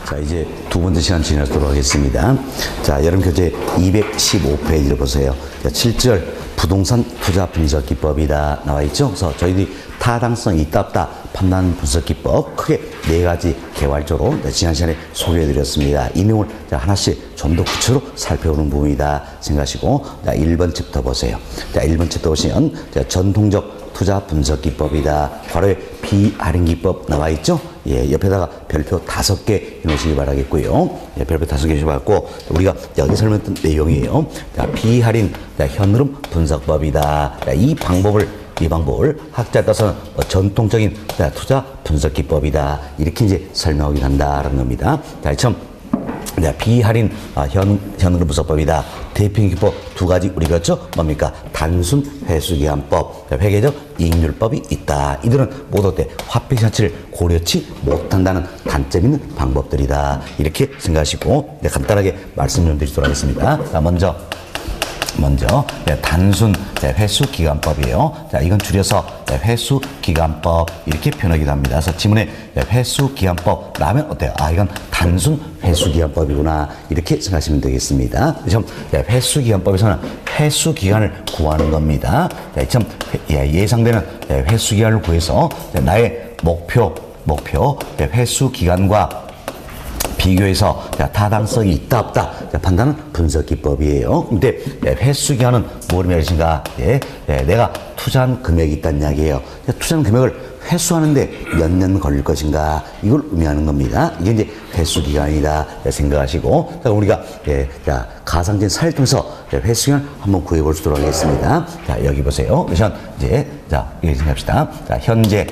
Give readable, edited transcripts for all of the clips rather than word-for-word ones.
자, 이제 두 번째 시간 진행하도록 하겠습니다. 자, 여러분 교재 215페이지를 보세요. 자, 7절 부동산 투자 분석 기법이다 나와 있죠. 그래서 저희들이 타당성이 있다 없다 판단 분석 기법 크게 네 가지 개괄적으로 지난 시간에 소개해 드렸습니다. 이 내용을 하나씩 좀 더 구체적으로 살펴보는 부분이다 생각하시고, 자, 1번 챕터 보세요. 자, 1번 챕터 보시면 전통적 투자 분석 기법이다. 괄호에 비할인 기법 나와 있죠. 예, 옆에다가 별표 5개 해놓으시기 바라겠고요. 예, 별표 5개 해주시기 바라고, 우리가 여기 설명했던 내용이에요. 자, 비할인 현흐름 분석법이다. 자, 이 방법을 학자에 따라서는 전통적인 투자 분석 기법이다. 이렇게 이제 설명하긴 한다라는 겁니다. 자, 처음 비할인 현흐름 분석법이다. 대표적인 기법 두 가지 우리가 했죠. 뭡니까? 단순 회수기한법, 회계적 이익률법이 있다. 이들은 모두 화폐 가치를 고려치 못한다는 단점 있는 방법들이다. 이렇게 생각하시고 간단하게 말씀 좀 드리도록 하겠습니다. 자, 먼저 단순 회수기간법이에요. 자, 이건 줄여서 회수기간법 이렇게 표현하기도 합니다. 그래서 지문에 회수기간법 나오면 어때요? 아, 이건 단순 회수기간법이구나 이렇게 생각하시면 되겠습니다. 그래서 회수기간법에서는 회수기간을 구하는 겁니다. 자, 예상되는 회수기간을 구해서 나의 목표 회수기간과 비교해서 타당성이 있다 없다 판단하는 분석 기법이에요. 근데 회수기간은 뭘 의미하신가? 내가 투자한 금액이 있다는 이야기예요. 투자한 금액을 회수하는데 몇 년 걸릴 것인가, 이걸 의미하는 겁니다. 이게 이제 회수기간이다 생각하시고, 우리가 가상적인 사례를 통해서 회수기간 한번 구해 보도록 하겠습니다. 자, 여기 보세요. 그래서 이제 여기 생각합시다. 자, 현재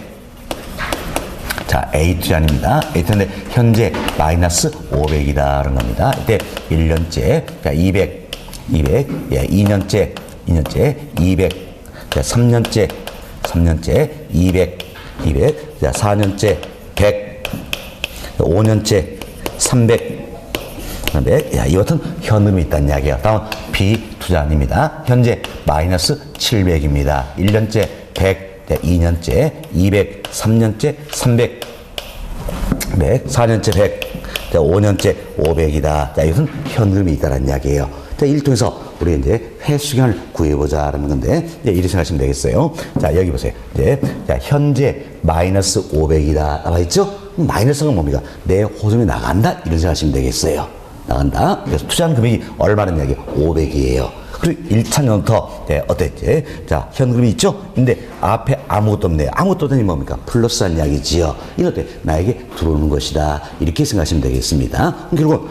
A 투자입니다. A 투자인데 현재 마이너스 500이다 그런 겁니다. 이때 1년째 200, 2년째 200, 3년째 200, 4년째 100, 5년째 300. 이것은 현금이 있다는 이야기예요. 다음 B 투자입니다. 현재 마이너스 700입니다. 1년째 100, 2년째 200, 3년째 300, 4년째 100, 5년째 500이다. 자, 이것은 현금이 있다는 이야기예요. 자, 이를 통해서 우리 이제 회수기간을 구해보자라는 건데, 이렇게 생각하시면 되겠어요. 자, 여기 보세요. 현재 마이너스 500이다. 나와 있죠? 마이너스가 뭡니까? 내 호수이 나간다. 이런 생각하시면 되겠어요. 나간다. 그래서 투자한 금액이 얼마는 이야기예요? 500이에요. 그리고 1차년부터 어땠지? 자, 현금이 있죠? 근데 앞에 아무것도 없네요. 아무것도 없다니 뭡니까? 플러스한 이야기지요. 이럴 때 나에게 들어오는 것이다. 이렇게 생각하시면 되겠습니다. 결국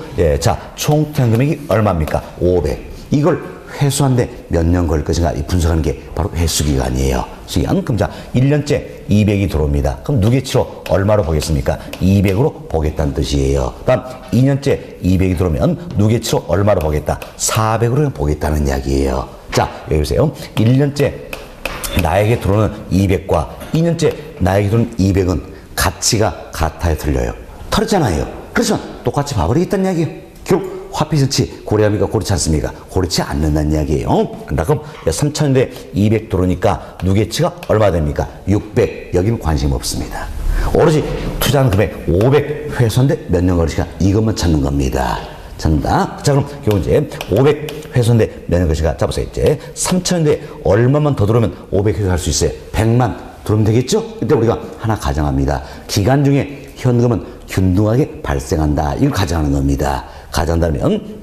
총 투자 금액이 얼마입니까? 500. 이걸 회수하는데 몇 년 걸릴 것인가 분석하는 게 바로 회수기간이에요. 시간. 그럼 1년째 200이 들어옵니다. 그럼 누계치로 얼마로 보겠습니까? 200으로 보겠다는 뜻이에요. 다음 2년째 200이 들어오면 누계치로 얼마로 보겠다? 400으로 보겠다는 이야기예요. 자, 여기 보세요. 1년째 나에게 들어오는 200과 2년째 나에게 들어오는 200은 가치가 같아요, 틀려요? 틀렸잖아요. 그래서 똑같이 봐버리겠다는 이야기예요. 결국 화폐 전치 고려합니까? 고르지 않습니까? 고르지 않는다는 이야기예요. 그럼 3,000년대 200 들어오니까 누계치가 얼마 됩니까? 600. 여기는 관심 없습니다. 오로지 투자한 금액 500 회수인데 몇 년 걸리시까? 이것만 찾는 겁니다. 찾는다. 자, 그럼 결국 이제 500 회수인데 몇 년 걸리시까? 자, 보세요. 이제 3,000년대 얼마만 더 들어오면 500 회수할 수 있어요? 100만 들어오면 되겠죠? 이때 우리가 하나 가정합니다. 기간 중에 현금은 균등하게 발생한다. 이걸 가정하는 겁니다. 가정한다면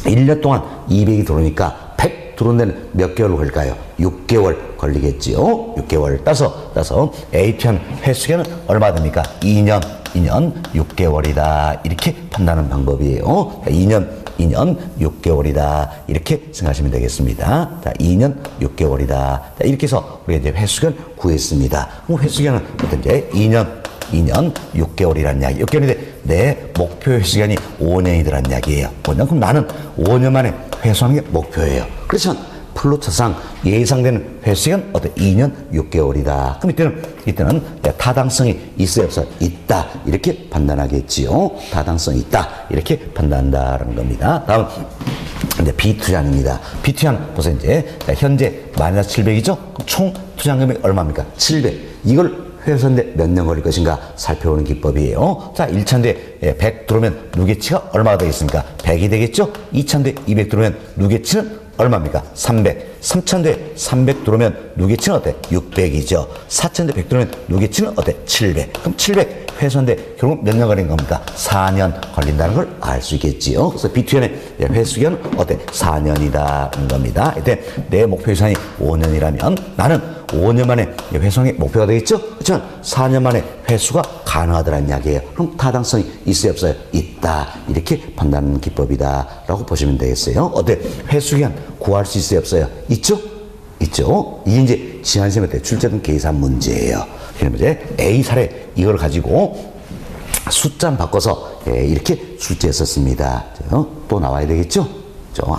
1년 동안 200이 들어오니까 100 들어온 데는 몇 개월 걸릴까요? 6개월 걸리겠지요. 6개월. 따서 A 투자한 회수기간은 얼마 됩니까? 2년 6개월이다. 이렇게 판단하는 방법이에요. 2년 6개월이다. 이렇게 생각하시면 되겠습니다. 자, 2년 6개월이다. 자, 이렇게 해서 우리가 이제 회수기간 구했습니다. 그럼 회수기간은 어떤지 2년 6개월이라는 이야기. 6개월인데 내 목표 회수기간이 5년이더라는 이야기예요. 5년. 그럼 나는 5년 만에 회수하는 게 목표예요. 그렇지만 플로차상 예상되는 회수기간 어떤 2년 6개월이다. 그럼 이때는 타당성이 있어야 없어? 있다. 이렇게 판단하겠지요. 타당성이 있다. 이렇게 판단한다는 겁니다. 다음 이제 비투자입니다. 비투자는 보세요. 이제 현재 마이너스 700이죠? 총 투자 금액이 얼마입니까? 700. 이걸 회수하는데 몇 년 걸릴 것인가 살펴보는 기법이에요. 자, 1차인데 100 들어오면 누계치가 얼마가 되겠습니까? 100이 되겠죠? 2차인데 200 들어오면 누계치는 얼마입니까? 300. 3차인데 300 들어오면 누계치는 어때? 600이죠. 4차인데 100 들어오면 누계치는 어때? 700. 그럼 700 회수하는데 결국 몇 년 걸린 겁니까? 4년 걸린다는 걸 알 수 있겠지요. 그래서 비투현의 회수기간은 어때? 4년이다는 겁니다. 이때 내 목표 회수한이 5년이라면 나는 5년 만에 회수의 목표가 되겠죠? 그렇지만 4년 만에 회수가 가능하더란 이야기예요. 그럼 타당성이 있어요, 없어요? 있다. 이렇게 판단하는 기법이다 라고 보시면 되겠어요. 어때? 회수기간 구할 수 있어요, 없어요? 있죠? 있죠? 이게 이제 지난시험에 때 출제된 계산 문제예요. 그럼 이제 A 사례 이걸 가지고 숫자 바꿔서 이렇게 출제했었습니다. 또 나와야 되겠죠?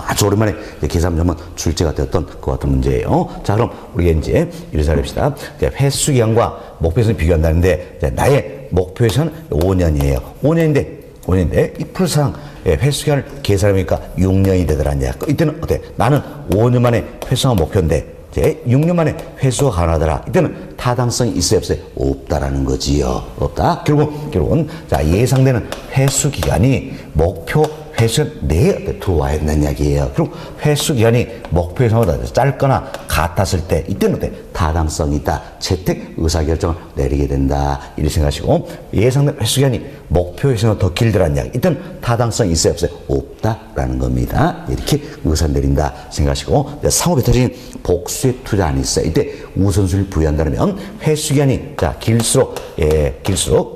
아주 오랜만에 계산 전문 출제가 되었던 그 같은 문제예요. 자, 그럼 우리가 이제 이렇게 해봅시다. 횟수 기간과 목표 회수를 비교한다는데 나의 목표 회수는 5년이에요. 5년인데 이 풀상 횟수 기간을 계산해보니까 6년이 되더라냐. 이때는 어때? 나는 5년 만에 회수한 목표인데 이제 6년 만에 회수가 가능하더라. 이때는 타당성이 있어요, 없어요? 없다라는 거지요. 없다. 결국은 자, 예상되는 회수 기간이 목표 회수 내에 들어와야 된다는 이야기예요. 그럼 회수 기간이 목표 회수보다 짧거나 같았을 때 이때는 어때? 타당성이 있다. 채택 의사결정을 내리게 된다. 이렇게 생각하시고 예상된 회수 기간이 목표 회수보다 더 길더라는 이야기. 이때는 타당성이 있어요, 없어요? 없다라는 겁니다. 이렇게 의사 내린다 생각하시고 상호 배타적인 복수의 투자안이 있어요. 이때 우선순위를 부여한다면 회수 기간이 자 길수록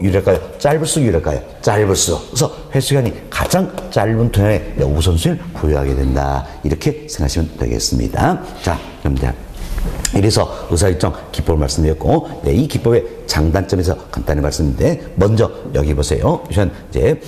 유리할까요? 짧을수록 유리할까요? 짧을수록. 그래서 회수 기간이 가장 짧은 투자에 우선순위를 부여하게 된다. 이렇게 생각하시면 되겠습니다. 자, 그럼 이제 이래서 의사결정 기법을 말씀드렸고 이 기법의 장단점에서 간단히 말씀드리는데 먼저 여기 보세요. 우선 이제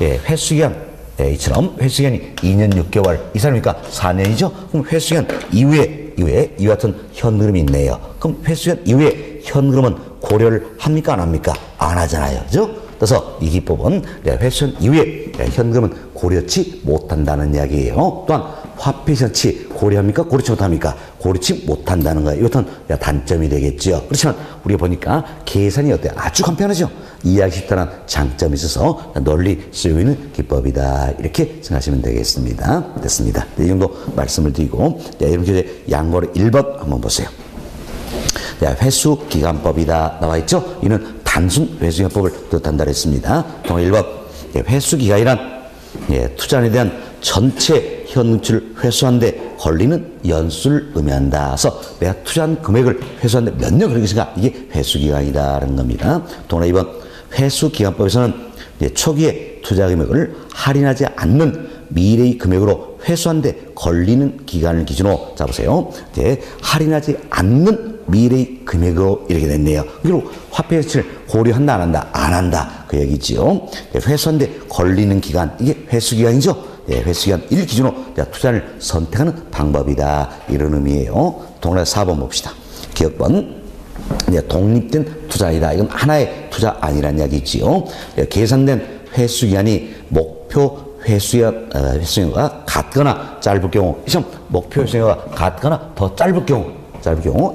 회수기간 이처럼 회수기간이 2년 6개월 이 사람이니까 4년이죠. 그럼 회수기간 이후에 이와 같은 현금이 있네요. 그럼 회수기간 이후에 현금은 고려를 합니까 안 합니까? 안 하잖아요. 그죠? 그래서 이 기법은 회수기간 이후에 현금은 고려치 못한다는 이야기예요. 또한 화폐시장치 고려합니까? 고려치 못합니까? 고려치 못한다는 거예요. 이것은 단점이 되겠죠. 그렇지만 우리가 보니까 계산이 어때요? 아주 간편하죠. 이해하기 쉽다는 장점이 있어서 널리 쓰이고 있는 기법이다. 이렇게 생각하시면 되겠습니다. 됐습니다. 이 정도 말씀을 드리고 이렇게 양거래 1번 한번 보세요. 회수기간법이다 나와 있죠. 이는 단순 회수기간법을 뜻한다 했습니다. 동의 1번 회수기간이란 투자에 대한 전체 현금치를 회수하는데 걸리는 연수를 의미한다. 그래서 내가 투자한 금액을 회수하는데 몇 년 걸릴 것인가? 이게 회수기간이다라는 겁니다. 동의 2번 회수기간법에서는 초기에 투자 금액을 할인하지 않는 미래의 금액으로 회수하는데 걸리는 기간을 기준으로 잡으세요. 이제 할인하지 않는 미래의 금액으로 이렇게 됐네요. 그리고 화폐 가치를 고려한다 안 한다? 안 한다. 그 얘기지요. 회수하는데 걸리는 기간 이게 회수기간이죠. 회수기간 1 기준으로 투자를 선택하는 방법이다. 이런 의미예요. 동일하게 4번 봅시다. 기억번 독립된 투자이다. 이건 하나의 투자 아니라는 이야기지요. 계산된 회수기간이 목표 회수기간과 같거나 짧을 경우, 시험 목표 회수기간과 같거나 더 짧을 경우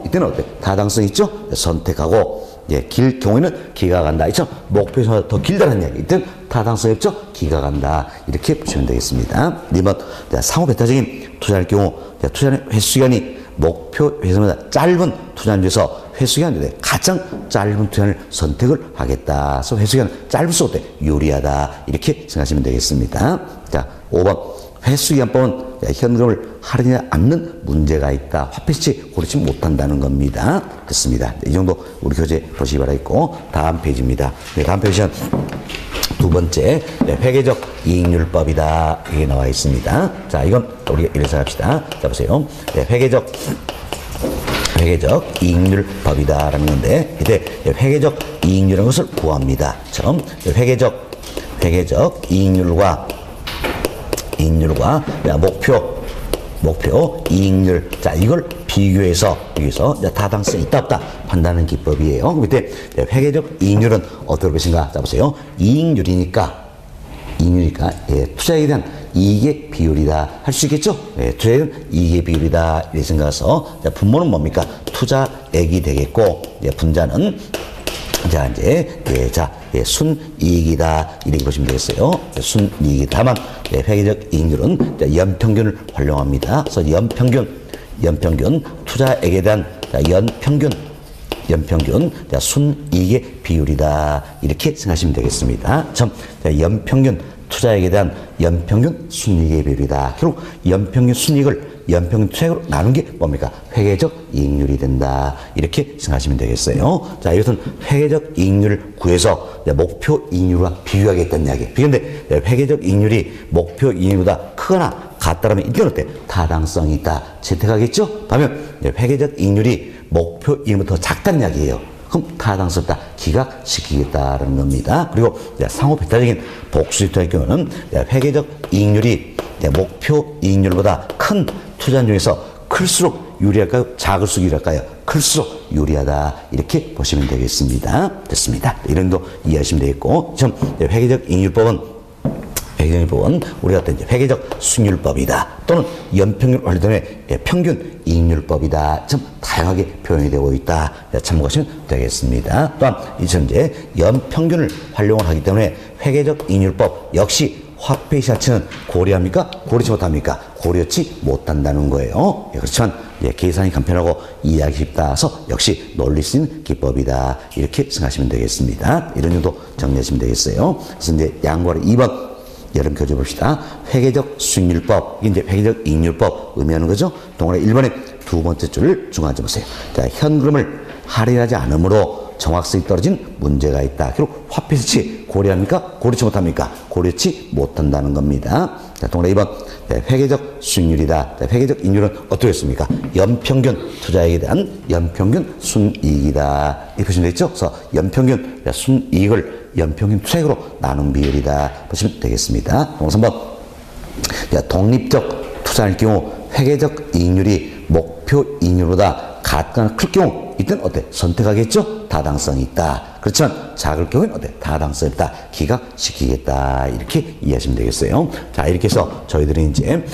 이때는 어때? 타당성 있죠? 선택하고 길 경우에는 기가 간다. 있죠? 목표 회수가 더 길다는 이야기. 이때는 타당성 없죠? 기가 간다. 이렇게 보시면 되겠습니다. 2번 상호 배타적인 투자할 경우 투자는 회수기간이 목표 회수보다 짧은 투자를 위해서 회수기간에 가장 짧은 투자를 선택을 하겠다. 그래서 회수기간 짧을수록 유리하다. 이렇게 생각하시면 되겠습니다. 자, 5번 회수기간법은 현금을 할인하지 않는 문제가 있다. 화폐시치 고르지 못한다는 겁니다. 됐습니다. 이 정도 우리 교재 보시기 바라겠고 다음 페이지입니다. 다음 페이지는 두 번째 회계적 이익률법이다. 이게 나와 있습니다. 자, 이건 우리가 이렇게 생각합시다. 자, 보세요. 회계적 이익률법이다라는 건데 이때 회계적 이익률이라는 것을 구합니다. 처음 회계적 이익률과 목표 이익률. 자, 이걸 비교해서 여기서 타당성이 있다 없다 판단하는 기법이에요. 그때 회계적 이익률은 어떨 것인가? 자, 보세요. 이익률이니까 투자에 대한 이익의 비율이다 할 수 있겠죠? 네, 투자액은 이익의 비율이다 이렇게 생각해서 자, 분모는 뭡니까? 투자액이 되겠고 분자는 자 이제 순이익이다 이렇게 보시면 되겠어요. 순이익이 다만 회계적 이익률은 연평균을 활용합니다. 그래서 연평균 투자액에 대한 연평균 순이익의 비율이다 이렇게 생각하시면 되겠습니다. 참 연평균 투자액에 대한 연평균 순이익의 비율이다. 결국 연평균 순이익을 연평균 투자액으로 나눈 게 뭡니까? 회계적 이익률이 된다. 이렇게 생각하시면 되겠어요. 자, 이것은 회계적 이익률을 구해서 목표 이익률과 비교하겠다는 이야기. 그런데 회계적 이익률이 목표 이익률보다 크거나 같다라면 이건 어때? 타당성이 있다. 채택하겠죠? 반면 회계적 이익률이 목표 이익률보다 더 작다는 이야기예요. 그럼 타당성 없다. 기각시키겠다라는 겁니다. 그리고 상호 배타적인 복수익 투자의 경우는 회계적 이익률이 목표 이익률보다 큰 투자 중에서 클수록 유리할까요? 작을수록 유리할까요? 클수록 유리하다. 이렇게 보시면 되겠습니다. 됐습니다. 이런 거 이해하시면 되겠고, 좀 회계적 이익률법은 우리가 어떤 회계적 수익률법이다 또는 연평균 원리론의 평균 이익률법이다. 좀 다양하게 표현이 되고 있다. 참고하시면 되겠습니다. 또한 이처럼 연평균을 활용을 하기 때문에 회계적 이익률법 역시 화폐 자체는 고려합니까? 고려치 못합니까? 고려치 못한다는 거예요. 그렇지만 계산이 간편하고 이해하기 쉽다서 역시 놀릴 수 있는 기법이다. 이렇게 생각하시면 되겠습니다. 이런 정도 정리하시면 되겠어요. 그래서 양보하는 2번 여러분 교재 봅시다. 회계적 수익률법, 이제 회계적 이익률법 의미하는 거죠. 동그라미 1번의 두 번째 줄을 중간에 보세요. 자, 현금을 할인하지 않으므로 정확성이 떨어진 문제가 있다. 결국 화폐 수치 고려합니까? 고려치 못합니까? 고려치 못한다는 겁니다. 자, 동그라미 2번 회계적 수익률이다. 자, 회계적 이익률은 어떻게 했습니까? 연평균 투자액에 대한 연평균 순이익이다. 이렇게 보시면 되겠죠? 그래서 연평균 순이익을 연평균 투자액으로 나눈 비율이다. 보시면 되겠습니다. 3번 독립적 투자일 경우 회계적 이익률이 목표 이익률보다 같거나 클 경우 이땐 어때? 선택하겠죠? 타당성이 있다. 그렇지만 작을 경우에는 어때? 타당성이 있다. 기각시키겠다. 이렇게 이해하시면 되겠어요. 자, 이렇게 해서 저희들이 이제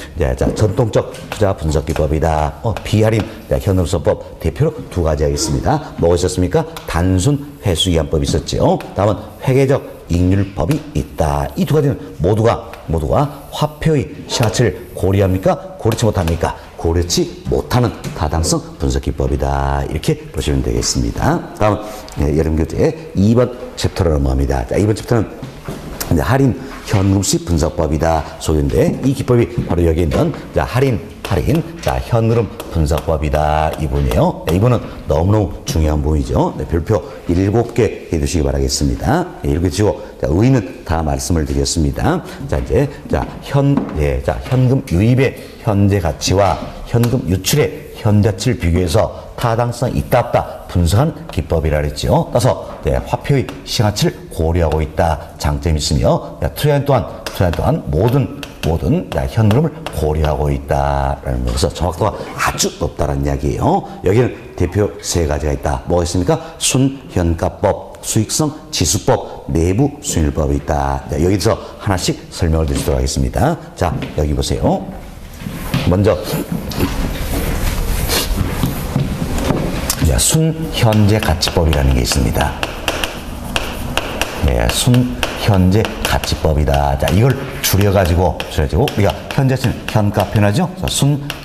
전통적 투자 분석 기법이다. 비할인 현금수법 대표로 두 가지 하겠습니다. 뭐가 있었습니까? 단순 회수기한법이 있었죠. 다음은 회계적 이익률법이 있다. 이 두 가지는 모두가 화폐의 시가치를 고려합니까? 고려치 못합니까? 고려치 못하는 타당성 분석기법이다. 이렇게 보시면 되겠습니다. 다음 여름 교재 2번 챕터로 넘어갑니다. 자, 2번 챕터는 할인 현금수익 분석법이다. 소개인데 이 기법이 바로 여기 있는 할인 현흐름 분석법이다. 이분이에요. 이분은 너무너무 중요한 부분이죠. 별표 7개 해두시기 바라겠습니다. 이렇게 치고 의의는 다 말씀을 드렸습니다. 현금 유입의 현재 가치와 현금 유출의 현재 가치를 비교해서 타당성 있다 없다 분석한 기법이라 그랬죠. 따라서 화폐의 시가치를 고려하고 있다. 장점이 있으며 투자인 또한 모든 현금을 고려하고 있다라는 것에서 정확도가 아주 높다는 이야기예요. 여기는 대표 세 가지가 있다. 뭐가 있습니까? 순현가법, 수익성 지수법, 내부 수익률법이 있다. 여기서 하나씩 설명을 드리도록 하겠습니다. 자, 여기 보세요. 먼저 순현재 가치법이라는 게 있습니다. 순현재 가치법이다. 자, 이걸 줄여가지고 우리가 현재는 현가 표현하죠.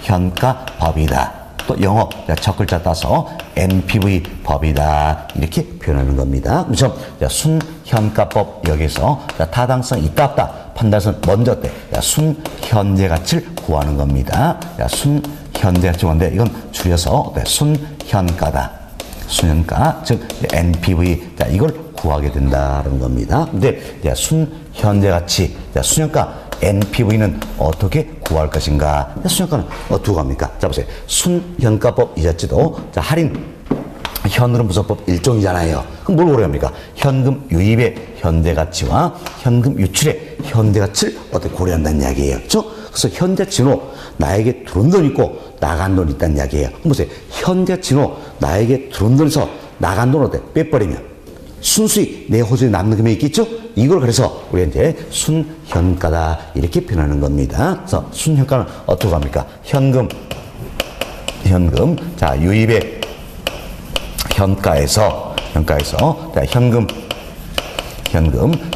순현가법이다. 또 영어 첫 글자 따서 NPV 법이다. 이렇게 표현하는 겁니다. 그렇죠? 순현가법 여기서 타당성 있다 없다 판단은 먼저 어때? 순현재 가치를 구하는 겁니다. 순현재 가치 구하는데 이건 줄여서 순현가다. 순현가 즉 NPV 이걸 구하게 된다는 겁니다. 근데 순현재 가치 순현가 NPV는 어떻게 구할 것인가? 순현가는 어떻게 구합니까? 자, 보세요. 순현가법 이 자체도 할인 현흐름 분석법 일종이잖아요. 그럼 뭘 고려합니까? 현금 유입의 현재 가치와 현금 유출의 현재 가치를 어떻게 고려한다는 이야기예요. 그렇죠? 그래서 현재 진호 나에게 들어온 돈 있고 나간 돈 있다는 이야기예요. 그럼 보세요. 현재 진호 나에게 들어온 돈에서 나간 돈 어때? 빼버리면 순수히 내 호주에 남는 금액이 있겠죠? 이걸 그래서 우리가 이제 순현가다 이렇게 표현하는 겁니다. 그래서 순현가는 어떻게 합니까? 현금, 자, 유입의 현가에서, 자, 현금,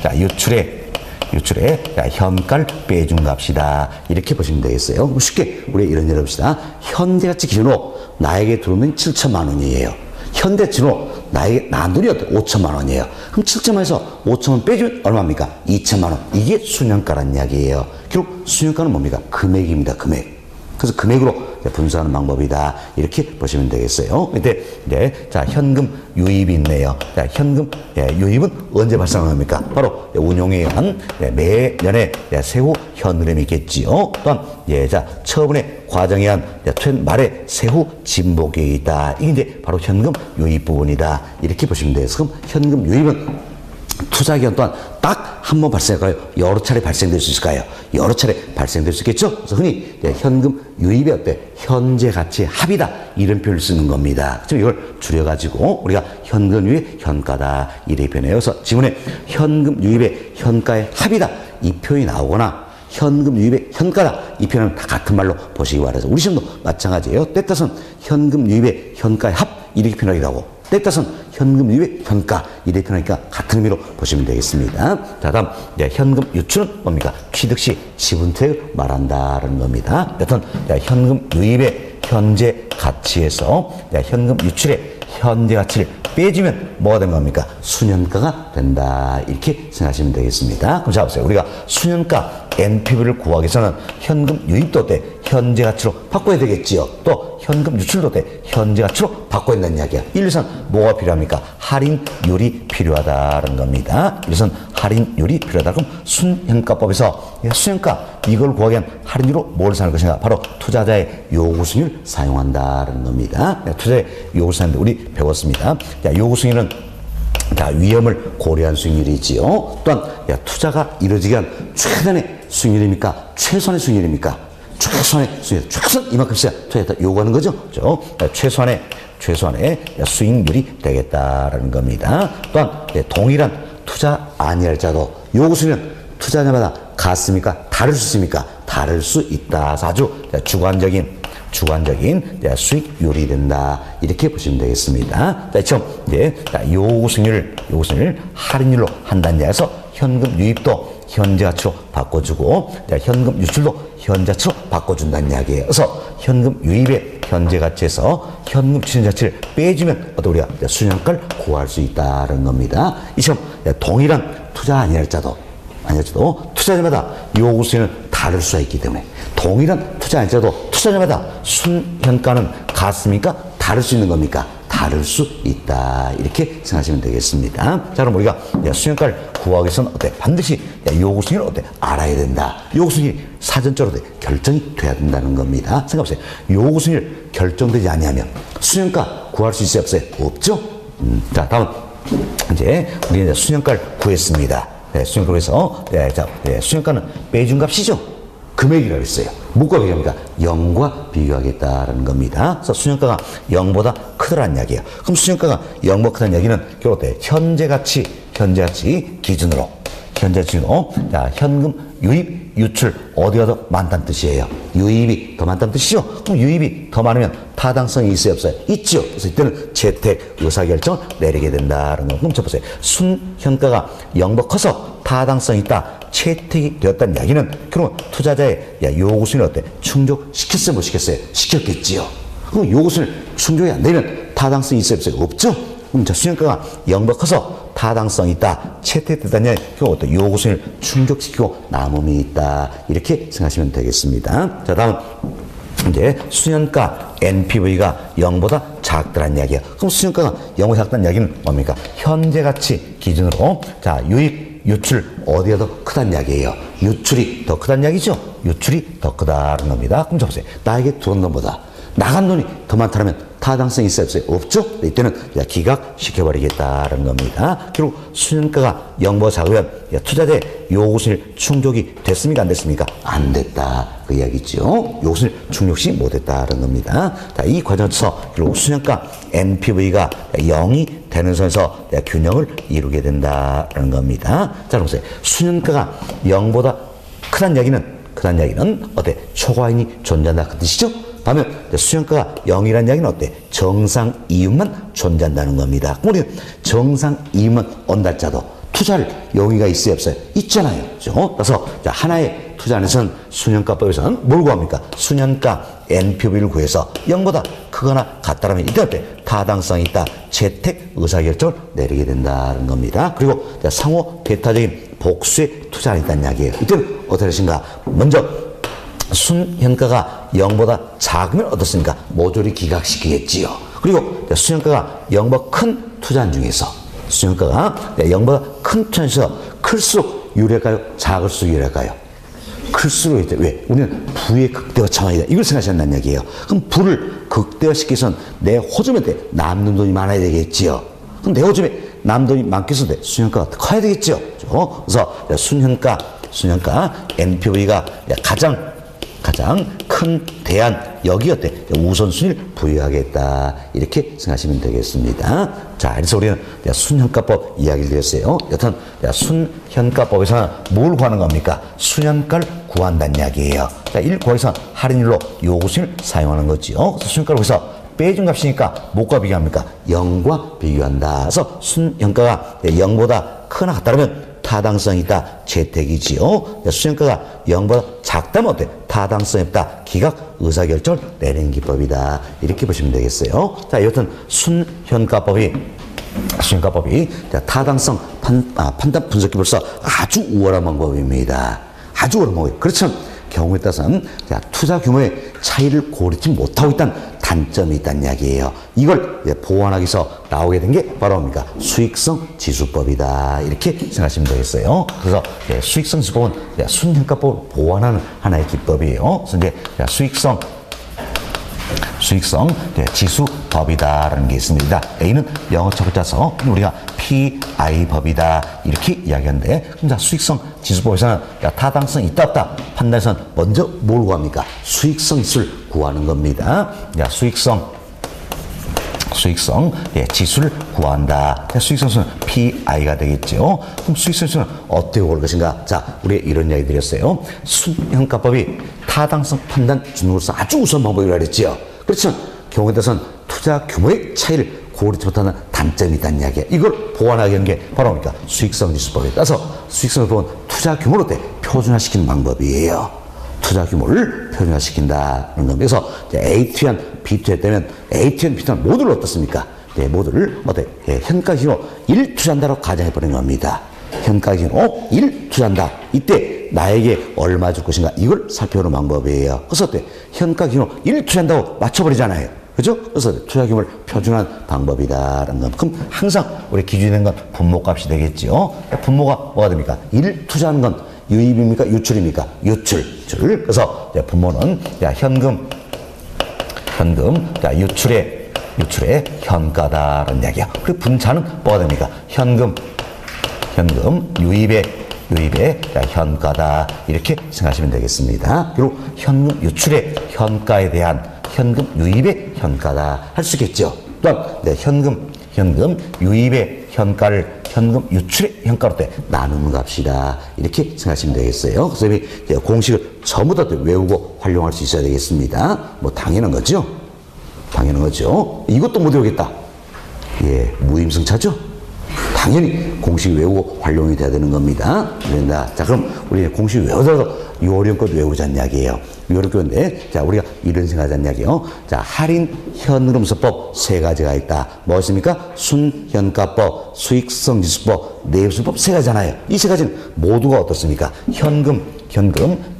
자, 유출의 자, 현가를 빼준 값이다. 이렇게 보시면 되겠어요. 쉽게 우리 이런 일 해봅시다. 현재가치 기준으로 나에게 들어오는 7천만 원이에요. 현대치로 나에게 난 돈이 5천만 원이에요. 그럼 7천만에서 5천 원 빼주면 얼마입니까? 2천만 원. 이게 순현가란 이야기예요. 결국 순현가는 뭡니까? 금액입니다. 금액. 그래서 금액으로 분수하는 방법이다. 이렇게 보시면 되겠어요. 근데 이제 자, 현금 유입이 있네요. 자, 현금 유입은 언제 발생합니까? 바로 운용에 의한 매년의 세후 현금이 있겠지요. 또한 자, 처분의 과정에 의한 말의 세후 진복이 있다. 이게 이제 바로 현금 유입 부분이다. 이렇게 보시면 돼요. 그럼 현금 유입은 투자 기간 동안 딱 한 번 발생할까요? 여러 차례 발생될 수 있을까요? 여러 차례 발생될 수 있겠죠? 그래서 흔히 현금 유입의 어때? 현재 가치의 합이다. 이런 표현을 쓰는 겁니다. 지금 이걸 줄여가지고 우리가 현금 유입의 현가다. 이렇게 표현해요. 그래서 지문에 현금 유입의 현가의 합이다. 이 표현이 나오거나 현금 유입의 현가다. 이 표현은 다 같은 말로 보시기 바랍니다. 우리 시험도 마찬가지예요. 때따라서는 현금 유입의 현가의 합 이렇게 표현하기도 하고 때따라서는 현금 유입의 현가 이렇게 표현하니까 같은 의미로 보시면 되겠습니다. 자, 다음 현금 유출은 뭡니까? 취득 시 지분태액을 말한다는 겁니다. 여튼 현금 유입의 현재 가치에서 현금 유출의 현재 가치를 빼주면 뭐가 된 겁니까? 순현가가 된다. 이렇게 생각하시면 되겠습니다. 그럼 자 보세요. 우리가 순현가 NPV를 구하기 위해서는 현금 유입도 때 현재 가치로 바꿔야 되겠지요. 또 현금 유출도 때 현재 가치로 바꿔야 된다는 이야기야. 이래서 뭐가 필요합니까? 할인율이 필요하다는 겁니다. 이래서 할인율이 필요하다. 그럼 순현가법에서 순현가 이걸 구하기 위한 할인율로 뭘 사용할 것인가? 바로 투자자의 요구수익을 사용한다는 겁니다. 투자자의 요구수익인데 우리 배웠습니다. 요구수익은 위험을 고려한 수익률이지요. 또한 투자가 이루어지기 위한 최단의 수익률입니까? 최소한의 수익률입니까? 최소한의 수익률. 최소한 이만큼 있어야 투자자 요구하는 거죠. 그렇죠? 최소한의 수익률이 되겠다라는 겁니다. 또한 동일한 투자 아니할자도 요구수익은 투자자마다 같습니까? 다를 수 있습니까? 다를 수 있다. 아주 주관적인 수익률이 된다. 이렇게 보시면 되겠습니다. 자, 처음 요구수익률을 할인율로 한다는 얘기에서 현금 유입도 현재 가치로 바꿔주고 현금 유출도 현재 가치로 바꿔준다는 이야기예요. 그래서 현금 유입의 현재 가치에서 현금 추진 가치를 빼주면 우리가 순현가를 구할 수 있다는 겁니다. 이 시험 동일한 투자 아니할자도 투자자마다 요구수익은 다를 수가 있기 때문에 동일한 투자 아니할자도 투자자마다 순현가는 같습니까? 다를 수 있는 겁니까? 다를 수 있다. 이렇게 생각하시면 되겠습니다. 자, 그럼 우리가 순현가를 구하기 위해서는 반드시 요구수익을 알아야 된다. 요구수익이 사전적으로 결정이 돼야 된다는 겁니다. 생각해보세요. 요구수익을 결정되지 않으면 순현가 구할 수 있어요? 없어요? 없죠? 자, 다음 이제 우리 순현가를 구했습니다. 순현가를 해서 순현가는 빼준 값이죠. 금액이라고 했어요. 뭐가 비교합니까? 0과 비교하겠다라는 겁니다. 그래서 순현가가 0보다 크다라는 이야기예요. 그럼 순현가가 0보다 크다는 이야기는 결국 현재 가치 기준으로 현금 유입 유출 어디가 더 많다는 뜻이에요? 유입이 더 많다는 뜻이죠? 그럼 유입이 더 많으면 타당성이 있어요? 없어요? 있죠. 그래서 이때는 재택 의사결정을 내리게 된다는 거. 그럼 저 보세요. 순현가가 0보다 커서 타당성이 있다. 채택이 되었다는 이야기는 결국 투자자의 요구수익을 충족시켰어요? 못 시켰어요? 시켰겠지요. 그럼 요구수익을 충족이 안 되면 타당성이 있어요? 없어요? 없죠? 그럼 순현가가 0보다 커서 타당성이 있다. 채택됐다는 결국 요구수익을 충족시키고 남음이 있다. 이렇게 생각하시면 되겠습니다. 자, 다음 이제 순현가 NPV가 0보다 작다는 이야기예요. 그럼 순현가가 0보다 작다는 이야기는 뭡니까? 현재 가치 기준으로 유입 유출 어디가 더 크다는 이야기예요? 유출이 더 크다는 이야기죠? 유출이 더 크다는 겁니다. 그럼 보세요. 나에게 들어온 돈보다 나간 돈이 더 많다면 타당성이 있어요? 없어요? 없죠? 이때는 기각시켜버리겠다는 겁니다. 결국 순현가가 0보다 작으면 투자자의 요구수익 충족이 됐습니까? 안 됐습니까? 안 됐다. 그 이야기죠. 요구수익 충족시 못했다는 겁니다. 자, 이 과정에서 결국 순현가 NPV가 0이 되는 선에서 균형을 이루게 된다라는 겁니다. 자, 보세요. 수년가가 0보다 크다는 이야기는 어때? 초과인이 존재한다 그 뜻이죠? 반면 수년가가 0이라는 이야기는 어때? 정상 이윤만 존재한다는 겁니다. 우리는 정상 이윤만 온달자도 투자를 용의가 있어요, 없어요? 있잖아요. 그렇죠? 그래서 하나의 투자 안에서는 수년가법에서는 뭘 구합니까? 수년가 NPV를 구해서 0보다 크거나 같다라면 이때 어때? 타당성이 있다. 재택 의사결정을 내리게 된다는 겁니다. 그리고 상호 배타적인 복수에 투자가 있다는 이야기예요. 이때는 어떻게 하신가? 먼저 순현가가 0보다 작으면 어떻습니까? 모조리 기각시키겠지요. 그리고 수년가가 0보다 큰 투자한 중에서 수년가가 0보다 큰 투자에서 클수록 유리할까요? 작을수록 유리할까요? 클수록 이제 왜? 우리는 부의 극대화 차원이다. 이걸 생각하신다는 얘기예요. 그럼 부를 극대화시키기 위해서는 내 호점에 남는 돈이 많아야 되겠지요. 그럼 내 호점에 남는 돈이 많기 위해서 수년가가 커야 되겠죠. 그래서 수년가 NPV가 가장 큰 대안 여기 어때? 우선순위를 부여하겠다 이렇게 생각하시면 되겠습니다. 자, 그래서 우리는 순현가법 이야기를 드렸어요. 여튼 순현가법에서는 뭘 구하는 겁니까? 수년가를 구한다는 이야기예요. 자, 1 구하기선 할인율로 요구순위를 사용하는 거지요. 그래서 수년가를 거기서 빼준 값이니까 뭐과 비교합니까? 0과 비교한다. 그래서 순현가가 0보다 크거나 같다면 타당성이 있다. 재택이지요. 수년가가 0보다 작다면 어때? 타당성이 없다. 기각 의사결정을 내리는 기법이다. 이렇게 보시면 되겠어요. 자, 여튼 수년가법이 타당성 판단 분석 기법으로서 아주 우월한 방법입니다. 아주 우월한 방법이에요. 그렇지만 경우에 따라서는 투자 규모의 차이를 고르지 못하고 있다는 단점이 있다는 이야기예요. 이걸 보완하기 위해서 나오게 된 게 바로 뭡니까? 수익성 지수법이다. 이렇게 생각하시면 되겠어요. 그래서 수익성 지수법은 순현가법을 보완하는 하나의 기법이에요. 그래서 이제 수익성 지수법이다라는 게 있습니다. A는 영어 첫 글자서 우리가 PI 법이다 이렇게 이야기하는데, 그럼 수익성 지수법에서는 타당성 있다 없다 판단에서는 먼저 뭘 구합니까? 수익성 지수를 구하는 겁니다. 수익성 지수를 구한다. 수익성 지수는 PI가 되겠죠. 그럼 수익성 지수는 어떻게 구할 것인가? 자, 우리 이런 이야기 드렸어요. 순현가법이 타당성 판단 준으로서 아주 우선 방법이라고 그랬지요. 그렇지만 경우에 따라서는 투자 규모의 차이를 고르지 못하는 단점이 있다는 이야기예요. 이걸 보완하게 하는 게 바로 뭡니까? 수익성 지수법에 따라서 수익성 지수법은 투자 규모로 표준화시키는 방법이에요. 투자 규모를 표준화시킨다는 겁니다. 그래서 A2한 B2에 때면 A2한 B2한 모두를 어떻습니까? 모두를 현가 기준으로 1 투자한다로 가정해버리는 겁니다. 현가 기준으로 1 투자한다. 이때 나에게 얼마 줄 것인가 이걸 살펴보는 방법이에요. 그래서 어때? 현가 기준으로 1 투자한다고 맞춰버리잖아요. 그죠? 그래서 투자 규모를 표준화한 방법이다라는 건. 그럼 항상 우리 기준이 된 건 분모값이 되겠죠. 분모가 뭐가 됩니까? 1 투자하는 건 유입입니까? 유출입니까? 유출. 그래서 분모는 현금 유출의 현가다라는 이야기야. 그리고 분차는 뭐가 됩니까? 현금 유입의 현가다 이렇게 생각하시면 되겠습니다. 그리고 현금 유출의 현가에 대한 현금 유입의 현가다 할 수 있겠죠. 또한 현금 유입의 현가를 현금 유출의 현가로 나누는 값이다 이렇게 생각하시면 되겠어요. 그래서 이 공식을 전부 다 외우고 활용할 수 있어야 되겠습니다. 뭐 당연한 거죠. 이것도 못 외우겠다. 무임승차죠. 당연히 공식 외우고 활용이 돼야 되는 겁니다. 자, 그럼 우리 공식 외워서 요령껏 외우자는 이야기예요. 요령껏인데, 자, 우리가 이런 생각하자는 이야기예요. 자, 할인 현금서법 세 가지가 있다. 무엇입니까? 순현가법, 수익성지수법, 내수법 세 가지잖아요. 이 세 가지는 모두가 어떻습니까? 현금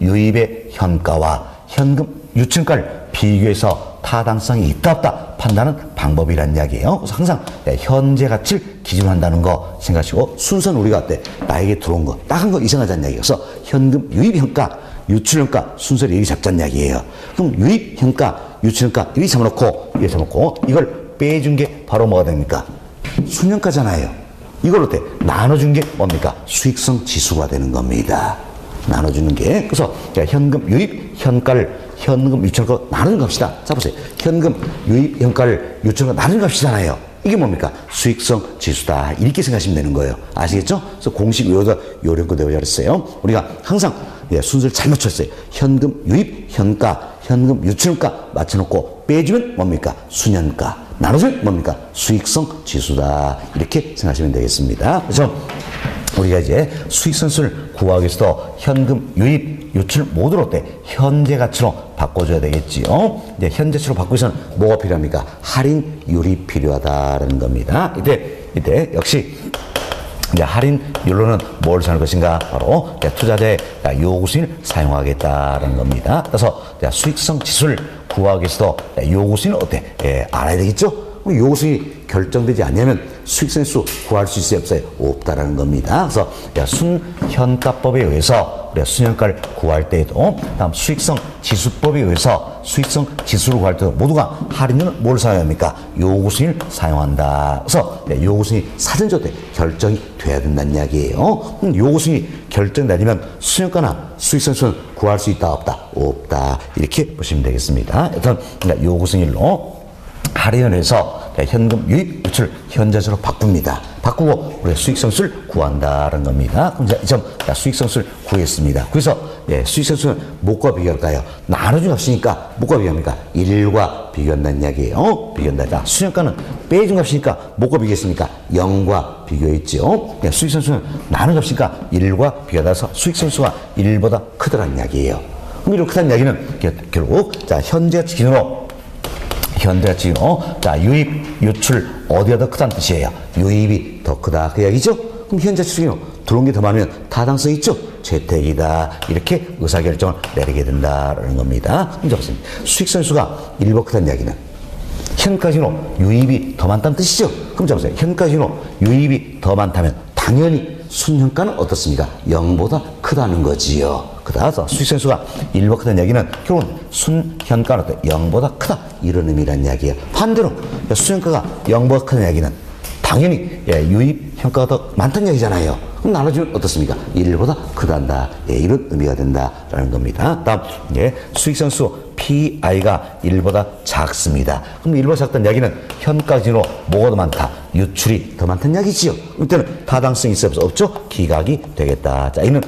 유입의 현가와 현금 유출가를 비교해서 타당성이 있다 없다 판단하는 방법이라는 이야기예요. 그래서 항상 현재 가치를 기준으로 한다는 거 생각하시고, 순서는 우리가 나에게 들어온 거 딱 한 거 이 생각하자는 이야기예요. 그래서 현금 유입현가, 유출현가 순서를 이렇게 잡자는 이야기예요. 그럼 유입현가, 유출현가 이렇게 잡아놓고 이걸 빼준 게 바로 뭐가 됩니까? 순현가잖아요. 이걸 나눠준 게 뭡니까? 수익성 지수가 되는 겁니다. 나눠주는 게. 그래서 현금 유입 현가를 현금 유출과 나누는 값이다. 자, 보세요. 현금 유입 현가를 유출과 나누는 값이잖아요. 이게 뭡니까? 수익성 지수다. 이렇게 생각하시면 되는 거예요. 아시겠죠? 그래서 공식 외워서 요령껏 외우자 그랬어요. 우리가 항상 순서를 잘 맞췄어요. 현금 유입, 현가, 현금 유출가 맞춰놓고 빼주면 뭡니까? 수년가. 나눠주면 뭡니까? 수익성 지수다. 이렇게 생각하시면 되겠습니다. 그래서 우리가 이제 수익선수를 구하기 위해서도 현금 유입, 유출 모두를 어때? 현재 가치로 바꿔줘야 되겠지요. 이제 현재치로 바꾸기 위해서는 뭐가 필요합니까? 할인율이 필요하다라는 겁니다. 이때 역시 이제 할인율로는 뭘 사는 것인가? 바로 투자자의 요구수익을 사용하겠다라는 겁니다. 그래서 수익성 지수를 구하기 위해서도 요구수익은 어때? 알아야 되겠죠? 요구수익이 결정되지 않으면 수익성수 구할 수 있어요? 없어요? 없다라는 겁니다. 그래서 순현가법에 의해서 우리가 수년가를 구할 때에도 다음 수익성 지수법에 의해서 수익성 지수를 구할 때도 모두가 할인율은 뭘 사용합니까? 요구수익을 사용한다. 그래서 요구수익이 사전적으로 결정이 돼야 된다는 이야기예요. 요구수익이 결정되면 수년가나 수익성수는 구할 수 있다 없다? 없다. 이렇게 보시면 되겠습니다. 여튼 요구수익로 할인을 해서 현금 유입, 유출 현재적으로 바꿉니다. 바꾸고 우리가 수익성수를 구한다는 겁니다. 그럼 이 점 수익성수를 구했습니다. 그래서 수익성수는 뭐과 비교할까요? 나눠준 값이니까 뭐과 비교합니까? 1과 비교한다는 이야기예요. 비교한다. 자, 수년가는 빼준 값이니까 뭐과 비교했습니까? 0과 비교했죠. 수익성수는 나눈 값이니까 1과 비교하다서 수익성수가 1보다 크더라는 이야기예요. 그럼 이렇게 크다는 이야기는 결국 현재 기준으로 자, 유입, 유출, 어디가 더 크다는 뜻이에요? 유입이 더 크다. 그 이야기죠? 그럼 현재 추정이요. 들어온 게 더 많으면 타당성 있죠? 재택이다. 이렇게 의사결정을 내리게 된다라는 겁니다. 문제 없습니다. 수익성수가 1보 크다는 이야기는 현가지로 유입이 더 많다는 뜻이죠? 그럼 잡으세요. 현가지로 유입이 더 많다면 당연히 순현가는 어떻습니까? 0보다 크다는 거지요. 그다서 수익성수가 1보다 크다는 이야기는 결국은 순현가는 0보다 크다. 이런 의미란 이야기예요. 반대로 수현가가 0보다 크다는 이야기는 당연히 유입 현가가 더 많다는 이야기잖아요. 그럼 나눠주면 어떻습니까? 1보다 크단다. 이런 의미가 된다라는 겁니다. 다음 수익성수 PI가 1보다 작습니다. 그럼 1보다 작다는 이야기는 현가진으로 뭐가 더 많다? 유출이 더 많다는 이야기지요. 이때는 타당성이 있어 없죠? 기각이 되겠다. 자, 이는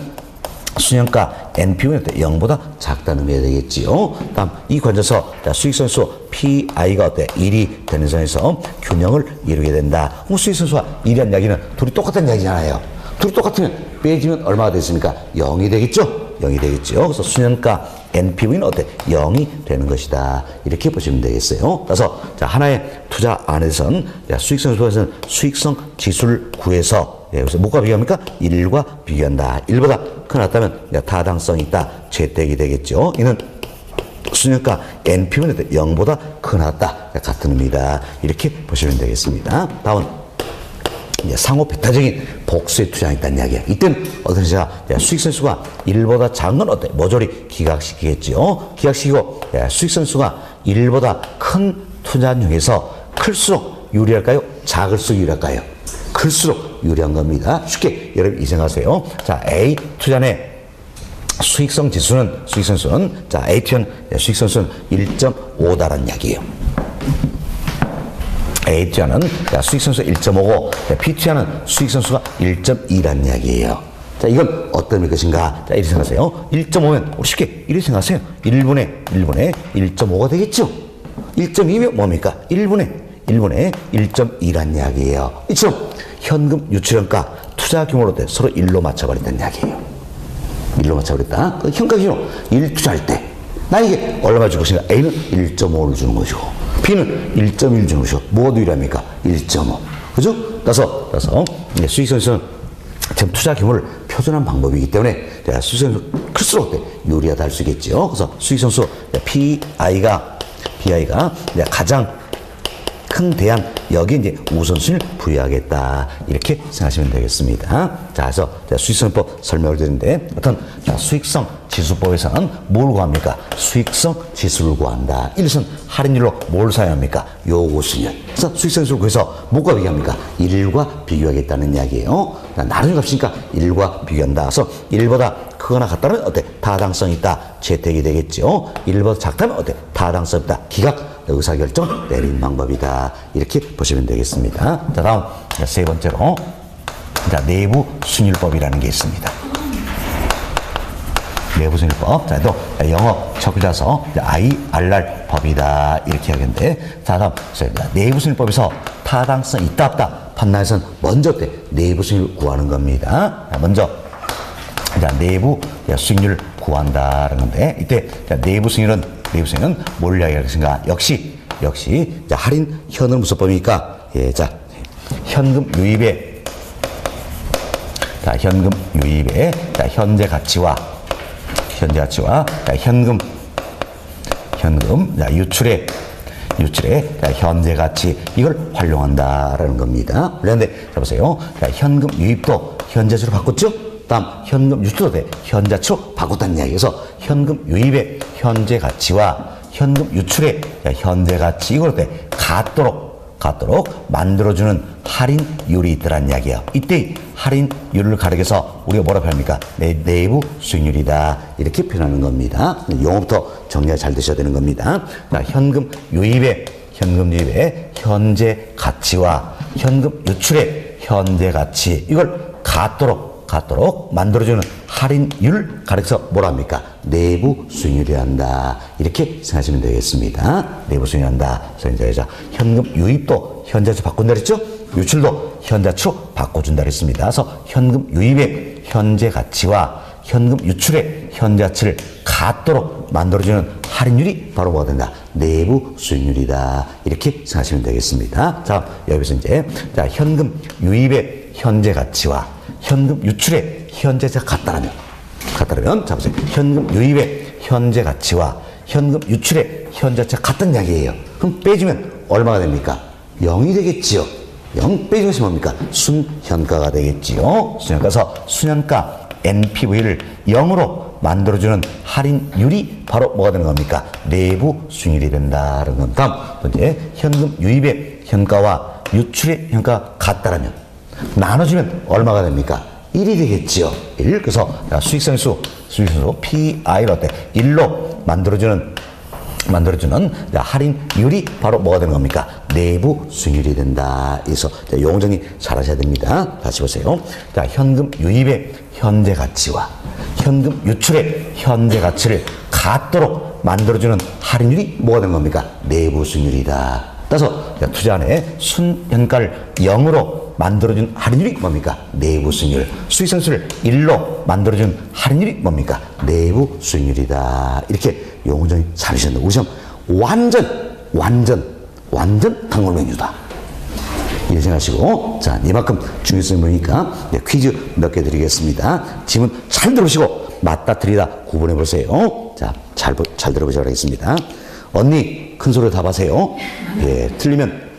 수년가 NPV는 0보다 작다는 의미가 되겠지요. 다음 이 관점에서 수익선수 PI가 어때? 1이 되는 선에서 균형을 이루게 된다. 수익선수가 1이라는 이야기는 둘이 똑같다는 이야기잖아요. 둘이 똑같으면 빼지면 얼마가 되겠습니까? 0이 되겠죠? 0이 되겠죠. 그래서 수년가 NPV는 어때? 0이 되는 것이다. 이렇게 보시면 되겠어요. 그래서 하나의 투자 안에서는 수익선수에서는 수익성 지수를 구해서 그래서 뭐가 비교합니까? 1과 비교한다. 1보다 크나다면 타당성이 있다. 재택이 되겠죠. 이는 수년가 NPV는 0보다 크나다. 같은 의미다. 이렇게 보시면 되겠습니다. 다음 상호 배타적인 복수에 투자하겠다는 이야기야. 이때는 어떤 시가 수익선수가 1보다 작은 건 어때? 모조리 기각시키겠죠. 기각시키고 수익선수가 1보다 큰 투자용에서 클수록 유리할까요? 작을수록 유리할까요? 클수록 유리한 겁니다. 쉽게 여러분 이생하세요. 자, A 투자의 수익성 지수는 수익선수는 자 A 투자는 수익선수는 1.5다라는 이야기예요. A 투자는 수익선수 1.5고 B 투자는 수익선수가 1.2라는 이야기예요. 자, 이건 어떤 것인가? 자, 이렇게 생각하세요. 1.5면 우리 쉽게 이렇게 생각하세요. 1분의 1.5가 되겠죠? 1.2면 뭡니까? 1분의 1.2란 이야기예요. 이처럼 현금 유출현가 투자 규모로 때 서로 1로 맞춰버린다는 이야기예요. 1로 맞춰버렸다. 현가 기준으로 1 투자할 때 나에게 얼마 줄 것인가? A는 1.5를 주는 것이고 B는 1.1 주는 것이고 뭐가 유리합니까? 1.5. 그죠? 따라서 수익선수는 지금 투자 규모를 표준한 방법이기 때문에 수익선수 클수록 유리하다 할 수 있겠죠. 그래서 수익선수 PI가 가장 큰 대안 여기 이제 우선순위를 부여하겠다 이렇게 생각하시면 되겠습니다. 자, 그래서 수익성법 설명을 드리는데 어떤 수익성 지수법에서는 뭘 구합니까? 수익성 지수를 구한다. 이것은 할인율로 뭘 사용합니까? 요구수익. 그래서 수익성지수를 구해서 뭐가 비교합니까? 1과 비교하겠다는 이야기예요. 나누는 값이니까 1과 비교한다. 그래서 1보다 크거나 같다면 어때? 타당성 있다. 재택이 되겠죠. 1보다 작다면 어때? 타당성 있다. 기각 의사결정 내린 방법이다. 이렇게 보시면 되겠습니다. 자, 다음 세 번째로 자, 내부 순율법이라는 게 있습니다. 내부 순율법. 자, 또 영어 첫 글자서 IRR 법이다. 이렇게 하겠는데, 자, 다음 내부 순율법에서 타당성 있다 없다 판단해서는 먼저 내부 순율 구하는 겁니다. 자, 먼저 자, 내부 수익률 구한다는 건데, 이때 자, 내부 수익률은 뭘 이야기하겠습니까? 역시 자, 할인 현은 무슨 법입니까? 예, 자, 현금 유입의 자, 현재 가치와 자, 현금 자, 유출의 자, 현재 가치 이걸 활용한다라는 겁니다. 그런데 자, 보세요. 자, 현금 유입도 현재치로 바꿨죠? 다음 현금 유출도 현재치로 바꿨다는 이야기에서 현금 유입의 현재 가치와 현금 유출의 현재 가치 이걸 같도록 만들어주는 할인율이 있더란 이야기예요. 이때 할인율을 가리켜서 우리가 뭐라고 합니까? 내부 수익률이다. 이렇게 표현하는 겁니다. 용어부터 정리가 잘 되셔야 되는 겁니다. 자, 현금 유입의 현재 가치와 현금 유출의 현재 가치 이걸 같도록 만들어주는 할인율 가리켜서 뭐라 합니까? 내부 수익률이란다. 이렇게 생각하시면 되겠습니다. 내부 수익률이란다. 그래서 이제 현금 유입도 현재치로 바꾼다 그랬죠? 유출도 현재치로 바꿔준다 그랬습니다. 그래서 현금 유입의 현재 가치와 현금 유출의 현재 가치를 같도록 만들어주는 할인율이 바로 뭐가 된다? 내부 수익률이다. 이렇게 생각하시면 되겠습니다. 자, 여기서 이제 자, 현금 유입의 현재 가치와 현금 유출의 현재가 같다라면 자, 보세요. 현금 유입의 현재 가치와 현금 유출의 현재가 같다는 이야기예요. 그럼 빼주면 얼마가 됩니까? 0이 되겠지요. 0 빼주는 것이 뭡니까? 순현가가 되겠지요. 순현가에서 순현가 NPV를 0으로 만들어주는 할인율이 바로 뭐가 되는 겁니까? 내부 수익률이 된다는 건. 다음 번째, 현금 유입의 현가와 유출의 현가가 같다라면 나눠주면 얼마가 됩니까? 1이 되겠지요. 1. 그래서 수익성수 PI로 1로 만들어주는 할인율이 바로 뭐가 되는 겁니까? 내부 수익률이 된다. 그래서 용어 정리 잘 하셔야 됩니다. 다시 보세요. 자, 현금 유입의 현재 가치와 현금 유출의 현재 가치를 같도록 만들어주는 할인율이 뭐가 되는 겁니까? 내부 수익률이다. 따라서 투자 안에 순현가를 0으로 만들어준 할인율이 뭡니까? 내부 수익률. 수익성수를 1로 만들어준 할인율이 뭡니까? 내부 수익률이다. 이렇게 용어 정리 잘 하셨는데, 우선 완전 당골 메뉴다. 이렇게 생각하시고, 자, 이만큼 중요성이 보니까 퀴즈 몇 개 드리겠습니다. 질문 잘 들으시고 맞다 틀리다 구분해 보세요. 자, 잘 들어보시기 바라겠습니다. 언니 큰 소리로 답하세요. 예, 틀리면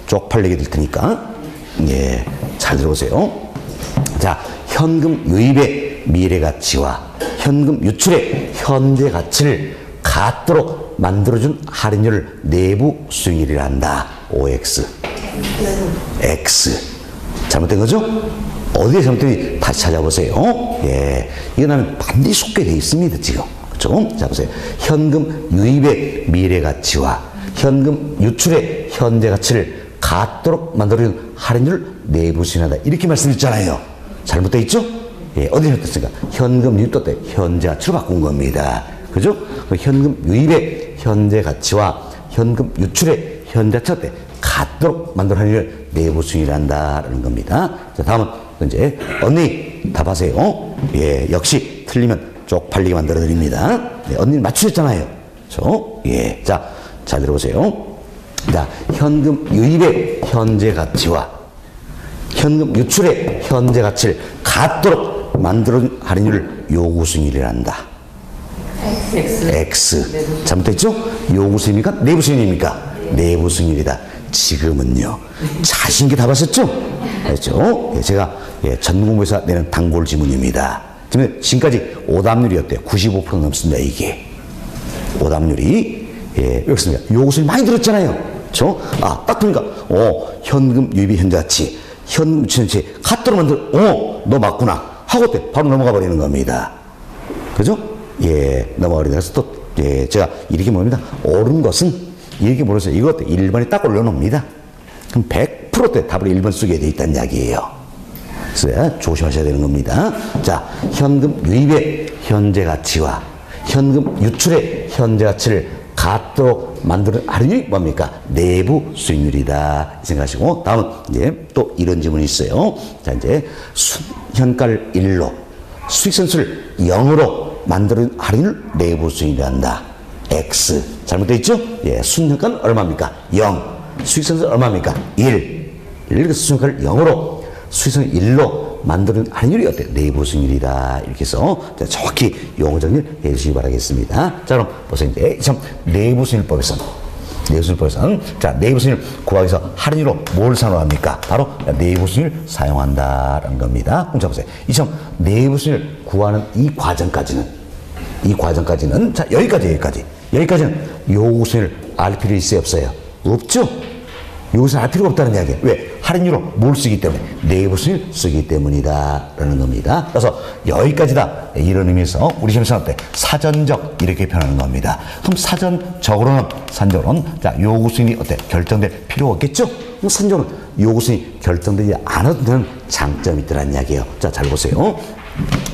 쪽팔리게 될 테니까. 예, 잘 들어보세요. 자, 현금 유입의 미래 가치와 현금 유출의 현재 가치를 같도록 만들어준 할인율을 내부 수익률이란다. OX. X. 잘못된 거죠? 어디에 잘못된지 다시 찾아보세요. 예, 이거는 반드시 속게 되어 있습니다, 지금. 그렇죠? 자, 보세요. 현금 유입의 미래 가치와 현금 유출의 현재 가치를 같도록 만들어준 할인율 내부 수익률이다. 이렇게 말씀드렸잖아요. 잘못되어 있죠? 예, 어디 잘못됐습니까? 현금 유입도 때 현재 가치로 바꾼 겁니다. 그죠? 현금 유입의 현재 가치와 현금 유출의 현재 가치 때 같도록 만들어 할인율 내부 수익률이란다라는 겁니다. 자, 다음은 이제 언니 답하세요. 예, 역시 틀리면 쪽팔리게 만들어 드립니다. 네, 언니 맞추셨잖아요. 그렇죠? 예, 자, 잘 들어보세요. 자, 현금 유입의 현재 가치와 현금 유출의 현재 가치를 같도록 만들어준 할인율을 요구 수익률이란다. X. 잘못됐죠? 요구 수익률입니까? 내부 수익률입니까? 내부 수익률이다. 지금은요. 자신 있게 답하셨죠? 그렇죠? 예, 제가 전문 공부에서 내는 단골 지문입니다. 지금까지 오답률이었대요. 95% 넘습니다, 이게. 오답률이. 예, 여기습니다. 요구 수익률 많이 들었잖아요. 그렇죠? 아, 딱 보니까 현금 유입의 현재 가치, 현금 유출 가치 같도록 만들, 너 맞구나 하고 때 바로 넘어가 버리는 겁니다. 그죠? 예, 넘어가 버리다. 그래서 또, 예, 제가 이렇게 뭡니다. 옳은 것은 이렇게 물어서 이것 1번에 딱 올려놓습니다. 그럼 100%때 답을 1번 쓰게 돼 있다는 이야기예요. 그래서 조심하셔야 되는 겁니다. 자, 현금 유입의 현재 가치와 현금 유출의 현재 가치를 같도록 만드는 할인율이 뭡니까? 내부 수익률이다. 생각하시고, 다음은 이제 또 이런 질문이 있어요. 자, 이제 현가를 1로 수익선수를 0으로 만드는 할인율 내부 수익률이란다. X. 잘못되어 있죠? 예, 순현가는 얼마입니까? 0. 수익선수 얼마입니까? 1. 이렇게 수익선을 0으로 수익선을 1로 만드는 할인율이 어때? 내부 수익률이다. 이렇게 해서 정확히 용어 정리를 해주시기 바라겠습니다. 자, 그럼 보세요. 이제 참 내부 수익률법에서는 자, 내부 수익률 구하기 위해서 할인율로 뭘 사용합니까? 바로 내부 수익률 사용한다라는 겁니다. 그럼 자, 보세요. 이참 내부 수익률 구하는 이 과정까지는 자, 여기까지는 요구 수익률 알 필요 있어요, 없어요? 없죠? 여기서 알 필요가 없다는 이야기예요. 왜? 할인율로 뭘 쓰기 때문에? 내부 수익을 쓰기 때문이다 라는 겁니다. 그래서 여기까지다. 이런 의미에서 우리 시험에서 어때? 사전적 이렇게 표현하는 겁니다. 그럼 사전적으로는 자, 요구 수익이 어때? 결정될 필요가 없겠죠? 그럼 사전적으로는 요구 수익이 결정되지 않아도 되는 장점이 있더라는 이야기예요. 자, 잘 보세요.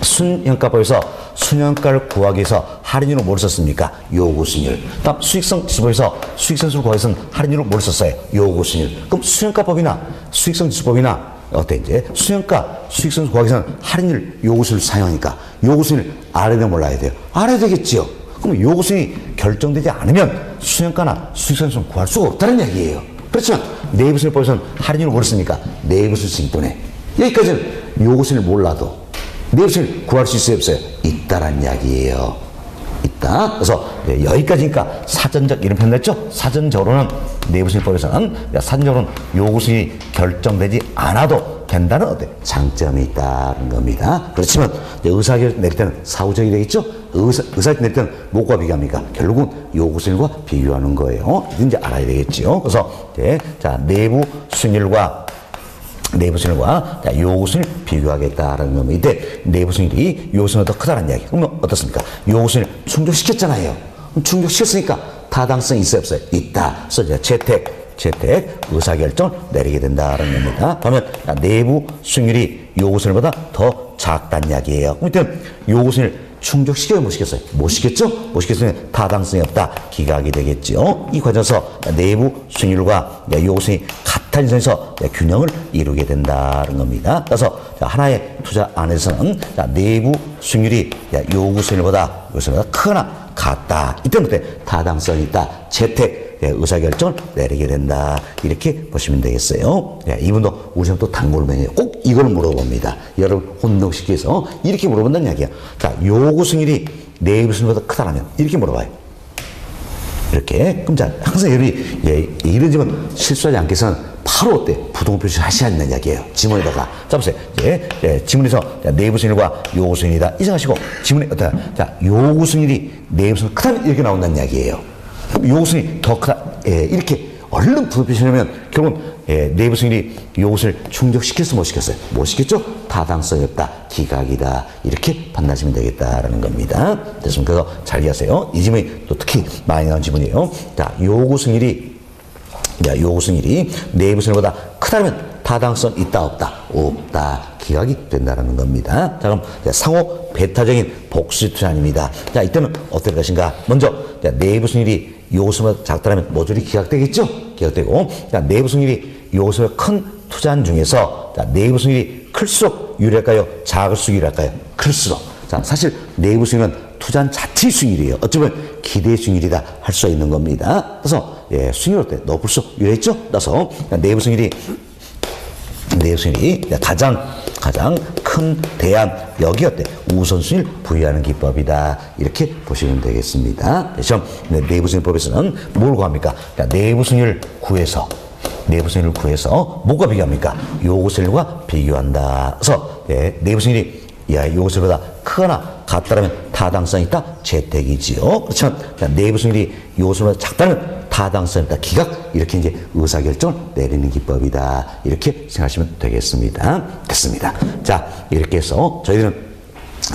순현가법에서 순현가를 구하기 위해서 할인율로 뭘 썼습니까? 요구 수익률. 다음 수익성 지수법에서 수익성수를 구하기 위해서는 할인율로 뭘 썼어요? 요구 수익률. 그럼 순현가법이나 수익성 지수법이나 어때? 이제 수현가 수익성수 구하기 위해서는 할인율 요구 수익률 사용하니까 요구 수익률 알아야 돼, 몰라야 돼요? 알아야 되겠지요. 그럼 요구 수익이 결정되지 않으면 수현가나 수익성수를 구할 수가 없다는 얘기예요. 그렇지만 내부 수익률법에서는 할인율로 뭘 쓰니까 내부 수익 때문에 여기까지는 요구 수익률 몰라도 내부수익을 구할 수 있어요, 없어요? 있다란 이야기예요. 있다. 그래서 여기까지니까 사전적 이런 표현 했죠? 사전적으로는 내부수익법에서는 사전적으로는 요구수익이 결정되지 않아도 된다는 어때? 장점이 있다는 겁니다. 그렇지만 의사결정 내릴 때는 사후적이 되겠죠? 의사결정 내릴 때는 뭐과 비교합니까? 결국은 요구수익과 비교하는 거예요. 이제 알아야 되겠죠? 그래서 자, 내부 수익률과 요구 수익을 비교하겠다라는 겁니다. 이때 내부 수익이 요구 수익이 더 크다는 이야기. 그러면 어떻습니까? 요구 수익을 충족시켰잖아요. 그럼 충족시켰으니까 타당성이 있어요, 없어요? 있다. 그래서 재택 의사결정을 내리게 된다는 겁니다. 그러면 내부 수익률이 요구 수익보다 더 작다는 이야기예요. 그럼 이때 요구 수익을 충족시켜요, 못 시켰어요? 못 시켰죠? 못 시켰으면 타당성이 없다. 기각이 되겠죠. 이 과정에서 내부 수익률과 요구 수익이 같은 선에서 균형을 이루게 된다는 겁니다. 그래서 하나의 투자 안에서는 내부 수익률이 요구 수익률보다 크거나 같다. 이때부터 타당성이 있다. 재택 의사결정을 내리게 된다. 이렇게 보시면 되겠어요. 이분도 우리 시험 또 단골맨이에요. 꼭 이걸 물어봅니다. 여러분 혼동시키기 위해서 이렇게 물어본다는 이야기야. 자, 요구 수익률이 내부 수익률보다 크다라면 이렇게 물어봐요. 이렇게. 그럼 자, 항상 여러분이 이런 질문 실수하지 않기 위해서는 바로 어때? 부동 표시를 하셔야 한다는 이야기예요. 지문에다가. 자, 보세요. 지문에서 내부 수익률과 요구 수익률이다. 이상하시고, 지문에 어떠냐? 자, 요구 수익률이 내부 수익률 크다면 이렇게 나온다는 이야기예요. 요구 수익률이 더 크다. 이렇게 얼른 부동 표시하면 결국은 내부 수익률이 요구 수익률을 충족시켰어, 못 시켰어요? 못 시켰죠? 타당성이 없다. 기각이다. 이렇게 판단하시면 되겠다라는 겁니다. 됐습니까? 그래서 잘 이해하세요. 이 지문이 또 특히 많이 나온 지문이에요. 자, 요구 수익률이 내부 수익률보다 크다면 타당성 있다, 없다? 없다. 기각이 된다는 겁니다. 자, 그럼 상호 배타적인 복수 투자입니다. 자, 이때는 어떨 것인가? 먼저 내부 수익률이 요구 수익률보다 작다면 모조리 기각되겠죠? 기각되고, 내부 수익률이 요구 수익률 큰 투자한 중에서 내부 수익률이 클수록 유리할까요? 작을수록 유리할까요? 클수록. 자, 사실 내부 수익률은 투자한 자체의 수익률이에요. 어쩌면 기대의 수익률이다 할 수 있는 겁니다. 그래서 수익률 어때? 높을수록 유리했죠? 그래서 내부 수익률이 가장 큰 대안 여기 어때? 우선순위를 부여하는 기법이다. 이렇게 보시면 되겠습니다. 시험 내부 수익률법에서는 뭘 구합니까? 내부 수익률을 구해서 뭐가 비교합니까? 요구 수익률과 비교한다. 그래서 내부 수익률이 요구 수익률보다 크거나 같다라면 타당성이 있다. 재택이지요. 그렇지만 내부 수익률이 요구 수익률보다 작다면 타당성이 있다. 기각. 이렇게 이제 의사결정을 내리는 기법이다. 이렇게 생각하시면 되겠습니다. 됐습니다. 자, 이렇게 해서 저희들은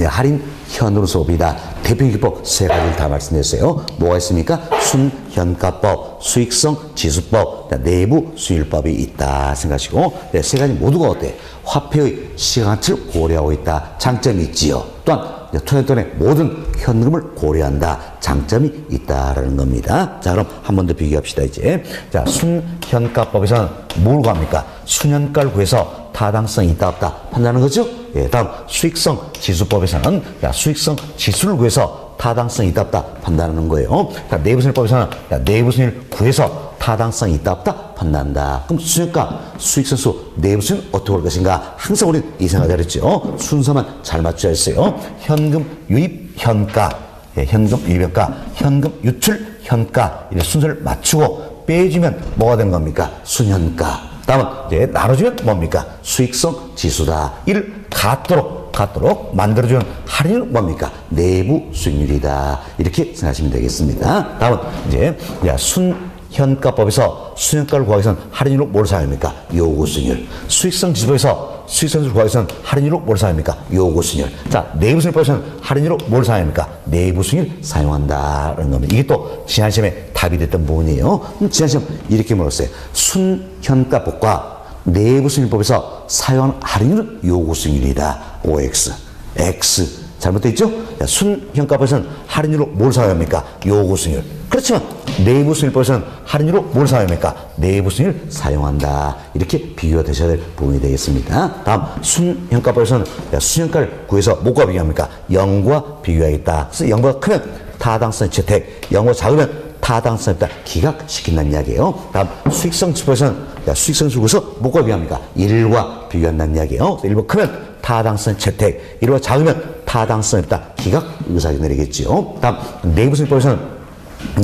할인 현으로 수업이다. 대표기법 세 가지를 다 말씀드렸어요. 뭐가 있습니까? 순현가법, 수익성 지수법, 내부 수율법이 있다 생각하시고, 세 가지 모두가 어때? 화폐의 시간치를 고려하고 있다. 장점이 있지요. 또한 투자돈의 모든 현금을 고려한다. 장점이 있다라는 겁니다. 자, 그럼 한 번 더 비교합시다, 이제. 자, 순현가법에서는 뭘 구합니까? 순현가를 구해서 타당성이 있다, 없다 판단하는 거죠? 예, 다음 수익성 지수법에서는 수익성 지수를 구해서 타당성이 있다, 없다 판단하는 거예요. 자, 내부순위법에서는 내부순위를 구해서 타당성이 있다, 없다 판단한다. 그럼 수익과 수익선수 내부순위 어떻게 올 것인가? 항상 우리는 이 생각을 잘했죠. 순서만 잘 맞춰야 했어요. 현금 유입 현가, 예, 현금 유입 현가, 현금 유출 현가, 이렇게 순서를 맞추고 빼주면 뭐가 되는 겁니까? 순현가. 다음은 이제 나눠주면 뭡니까? 수익성 지수다. 이를 같도록 만들어주는 할인은 뭡니까? 내부 수익률이다. 이렇게 생각하시면 되겠습니다. 다음은 이제 순현가법에서 수현가를 구하기 위해서는 할인율로 뭘 사용합니까? 요구 수익률. 수익성 지수법에서 수익성을 구하기 위해서는 할인율로 뭘 사용합니까? 요구 수익률. 자, 내부 수익률법에서는 할인율로 뭘 사용합니까? 내부 수익률 사용한다는 겁니다. 이게 또 지난 시험에 답이 됐던 부분이에요. 지난 시험 이렇게 물었어요. 순현가법과 내부 수익률법에서 사용하는 할인율은 요구 수익률이다. OX, X. 잘못되어 있죠? 순현가법에서는 할인율로 뭘 사용합니까? 요구 수익률. 그렇지만 내부 수익률법에서는 할인율로 뭘 사용합니까? 내부 수익률 사용한다. 이렇게 비교가 되셔야 될 부분이 되겠습니다. 다음 순현가법에서는 순현가를 구해서 뭐과 비교합니까? 0과 비교하겠다. 그래서 0보다 크면 타당성 채택, 0보다 작으면 타당성에 따라 기각시킨다는 이야기예요. 다음 수익성 지수법에서는 수익성 지수에서 뭐가 비교합니까? 1과 비교한다는 이야기예요. 1보다 크면 타당성 채택, 1보다 작으면 타당성에 따라 기각 의사결정 내리겠지요. 다음 내부 수익법에서는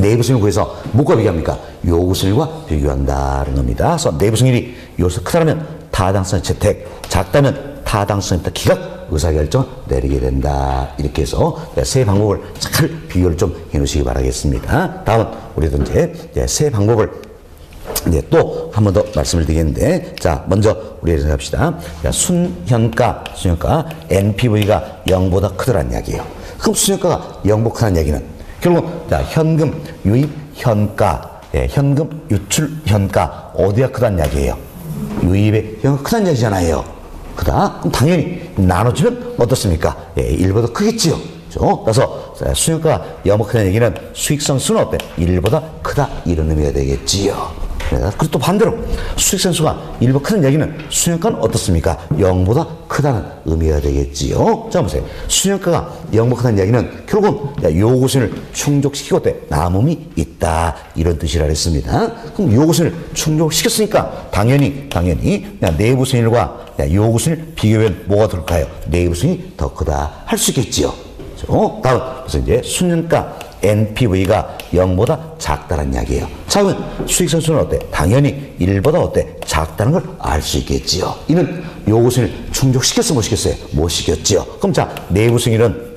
내부 수익을 구해서 뭐가 비교합니까? 요구 수익과 비교한다는 겁니다. 그래서 내부 수익이 요소 크다면 타당성 채택, 작다면 타당성에 따라 기각 의사결정 내리게 된다. 이렇게 해서 세 방법을 잘 비교를 좀 해놓으시기 바라겠습니다. 다음은 우리도 이제 세 방법을 이제 또 한 번 더 말씀을 드리겠는데, 자, 먼저 우리 생각합시다. 순현가 NPV가 0보다 크더란 이야기예요. 그럼 순현가가 0보다 크다는 얘기는 결국 현금 유입 현가, 현금 유출 현가 어디가 크다는 이야기예요? 유입의 현가 크다는 얘기잖아요. 크다? 그럼 당연히 나눠주면 어떻습니까? 1보다 크겠지요. 그래서 수익가가 0보다 크다는 얘기는 수익성 수는 어때? 1보다 크다. 이런 의미가 되겠지요. 그리고 또 반대로 수익성 수가 1보다 크다는 얘기는 수익가는 어떻습니까? 0보다 크다는 의미가 되겠지요. 자, 보세요. 수익가가 0보다 크다는 얘기는 결국은 요구순을 충족시키고 어때? 남음이 있다. 이런 뜻이라 했습니다. 그럼 요구순을 충족시켰으니까 당연히 내부 수익률과 요구순을 비교하면 뭐가 들까요? 내부 수익이 더 크다. 할 수 있겠지요. 다음, 그래서 이제 순현가 NPV가 0보다 작다는 이야기예요. 자, 그러면 수익성수는 어때? 당연히 1보다 어때? 작다는 걸 알 수 있겠지요. 이는 요구순을 충족시켰어, 못 시켰어요? 못 시켰지요. 그럼 자, 내부 수익률은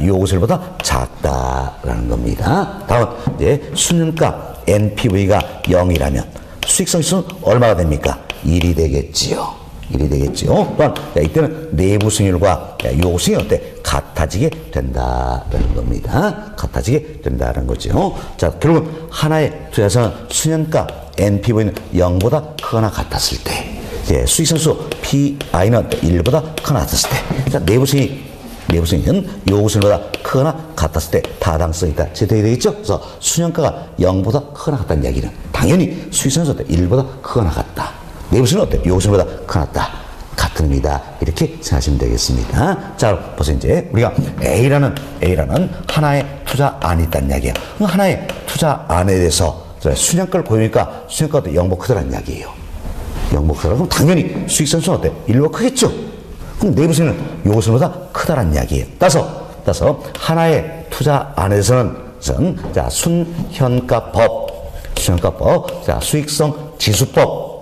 요구순보다 작다라는 겁니다. 다음은 이제 순현가 NPV가 0이라면 수익성수는 얼마가 됩니까? 1이 되겠지요. 1이 되겠지요. 또한 이때는 내부 수익률과 요구 수익률이 어때? 같아지게 된다라는 겁니다. 같아지게 된다는 거죠. 자, 결국은 하나의 투자에서는 수년가 NPV는 0보다 크거나 같았을 때, 수익성수 PI는 1보다 크거나 같았을 때, 자, 내부 수익은 요구 수익률보다 크거나 같았을 때 타당성이 있다. 제대로 되겠죠? 그래서 수년가가 0보다 크거나 같다는 이야기는 당연히 수익성수 1보다 크거나 같다. 내부 수익은 어때? 요구 수익보다 크거나 같다. 같은 의미다. 이렇게 생각하시면 되겠습니다. 자, 보세요. 이제 우리가 A라는 하나의 투자안이 있다는 이야기예요. 하나의 투자안에 대해서 수년가를 보니까 수년가가 0보다 크다는 이야기예요. 0보다 크다. 그럼 당연히 수익성수는 어때? 1보다 크겠죠? 그럼 내부 수익은 요구 수익보다 크다는 이야기예요. 따라서 하나의 투자안에서는 자, 순현가법, 자, 수익성 지수법,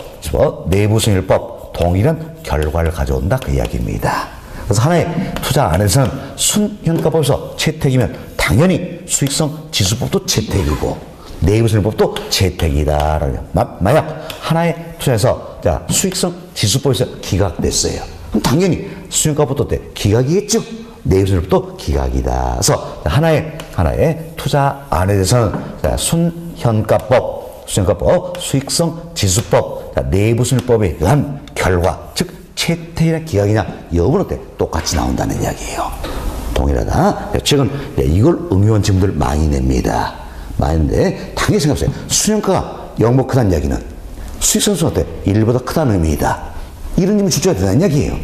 내부 수익률법 동일한 결과를 가져온다. 그 이야기입니다. 그래서 하나의 투자 안에서는 순현가법에서 채택이면 당연히 수익성 지수법도 채택이고 내부 수익률법도 채택이다. 만약 하나의 투자에서 자, 수익성 지수법에서 기각됐어요. 그럼 당연히 수년가법도 어때? 기각이겠죠? 내부순위법도 기각이다. 그래서 하나의 투자 안에 대해서는 순현가법, 수익성 지수법, 내부순위법에 의한 결과, 즉 채택이나 기각이냐 여부는 어때? 똑같이 나온다는 이야기예요. 동일하다. 최근 이걸 응용한 질문들 많이 냅니다. 많은데 당연히 생각해보세요. 수년가가 0보다 크다는 이야기는 수익성수는 어때? 1보다 크다는 의미이다. 이런 질문 출제가 된다는 이야기예요.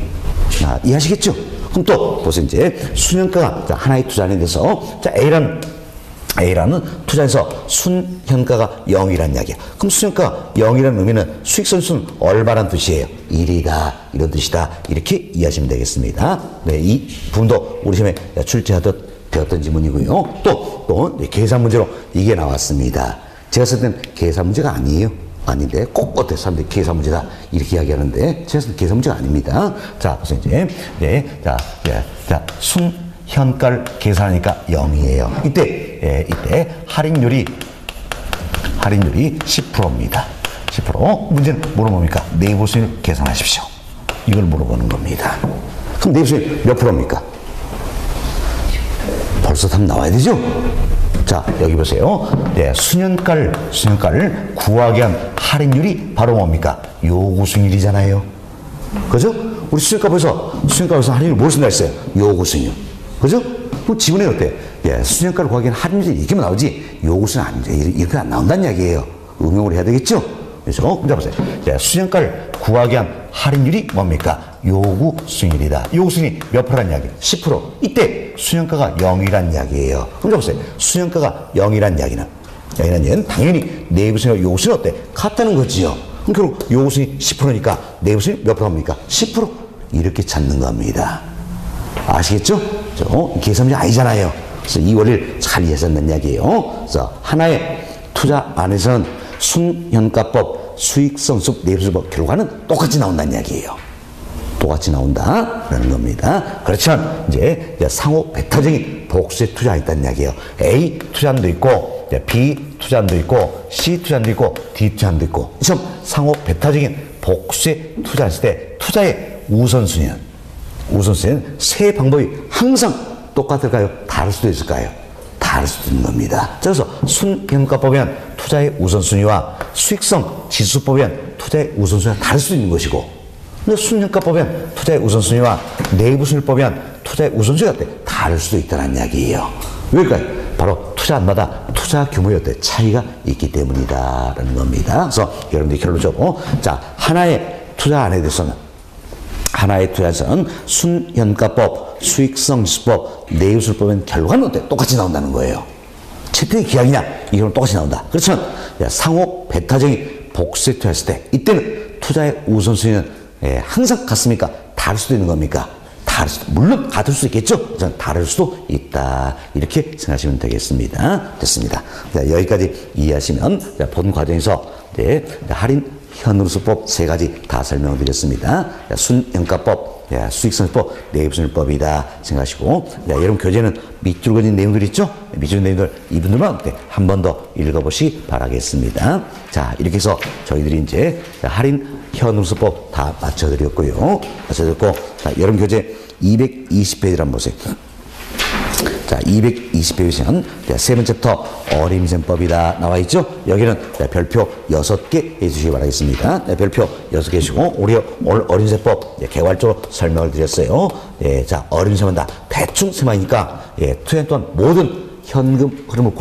이해하시겠죠? 그럼 또 보세요. 이제 수년가가 하나의 투자 안에 대해서 A라는 투자에서 순현가가 0이라는 이야기야. 그럼 수년가가 0이라는 의미는 수익성수는 얼마란 뜻이에요? 1이다. 이런 뜻이다. 이렇게 이해하시면 되겠습니다. 네, 이 부분도 우리 시험에 출제하듯 되었던 지문이고요. 또 계산 문제로 이게 나왔습니다. 제가 쓸 때는 계산 문제가 아니에요. 아닌데 꼭 어때 사람들이 계산 문제다 이렇게 이야기하는데 제가 쓸 때 계산 문제가 아닙니다. 자, 보세요. 이제 자, 순현가를 계산하니까 0이에요. 이때 할인율이 10%입니다. 10%. 문제는 물어봅니까? 내부수익 계산하십시오. 이걸 물어보는 겁니다. 그럼 내부수익 몇 프로입니까? 벌써 답 나와야 되죠? 자, 여기 보세요. 수년가를 구하기 위한 할인율이 바로 뭡니까? 요구수익률이잖아요. 그죠? 우리 수년가에서 할인율 뭘 쓴다 했어요? 요구수익률. 그죠? 그럼 지문에 어때? 수년가를 구하기 위한 할인율이 이렇게만 나오지 요구수익은 이렇게 안 나온다는 이야기예요. 응용을 해야 되겠죠? 그래서 자 보세요. 수년가를 구하기 위한 할인율이 뭡니까? 요구수익률이다. 요구수익률이 몇 프로란 이야기? 10%. 이때 수년가가 0이란 이야기예요. 그럼 자 보세요. 수년가가 0이란 이야기는 당연히 내부수익률 요구수익률 어때? 같다는 거지요. 그럼 결국 요구수익이 10%니까 내부수익 몇 프로입니까? 10%. 이렇게 찾는 겁니다. 아시겠죠? 계산 문제 아니잖아요. 그래서 이 원리를 잘 이해하셨다는 이야기예요. 그래서 하나의 투자 안에서는 순현가법, 수익성수, 내부수익법 결과는 똑같이 나온다는 이야기예요. 똑같이 나온다라는 겁니다. 그렇지만 이제 상호 배타적인 복수의 투자가 있다는 이야기예요. A 투자안도 있고, B 투자안도 있고, C 투자안도 있고, D 투자안도 있고. 그래서 상호 배타적인 복수의 투자를 했을 때 투자의 우선순위는 세 방법이 항상 똑같을까요? 다를 수도 있을까요? 다를 수도 있는 겁니다. 그래서 순현가법에 의한 투자의 우선순위와 수익성 지수법에 의한 투자의 우선순위가 다를 수도 있는 것이고, 근데 순현가법에 의한 투자의 우선순위와 내부순위법에 의한 투자의 우선순위가 다를 수도 있다는 이야기예요. 왜일까요? 바로 투자안마다 투자 규모의 차이가 있기 때문이다라는 겁니다. 그래서 여러분들이 결론적으로 하나의 투자안에 대해서는 순현가법, 수익성 지수법, 내부순위법의 결과는 똑같이 나온다는 거예요. 채택의 기약이냐? 이건 똑같이 나온다. 그렇지만 상호 배타적인 복수에 투자했을 때 이때는 투자의 우선순위는 항상 같습니까? 다를 수도 있는 겁니까? 물론 같을 수 있겠죠? 다를 수도 있다. 이렇게 생각하시면 되겠습니다. 됐습니다. 여기까지 이해하시면 본 과정에서 할인 현금수법 세 가지 다 설명을 드렸습니다. 순현가법, 수익성법, 내부순위법이다 생각하시고, 여러분 교재는 밑줄 그어진 내용들 있죠? 밑줄 내용들 이분들만 한 번 더 읽어보시기 바라겠습니다. 자, 이렇게 해서 저희들이 이제 할인 현금수법 다 맞춰드렸고요. 여러분 교재 220페이지를 한번 보세요. 자, 220페이지는 세 번째 챕터 어림셈법이다 나와 있죠? 여기는 별표 6개 해주시기 바라겠습니다. 별표 6개 해주시고, 우리 오늘 어림셈법 개괄적으로 설명을 드렸어요. 자, 어림셈은 다 대충 셈하니까 투자인 또한 모든 현금 흐름을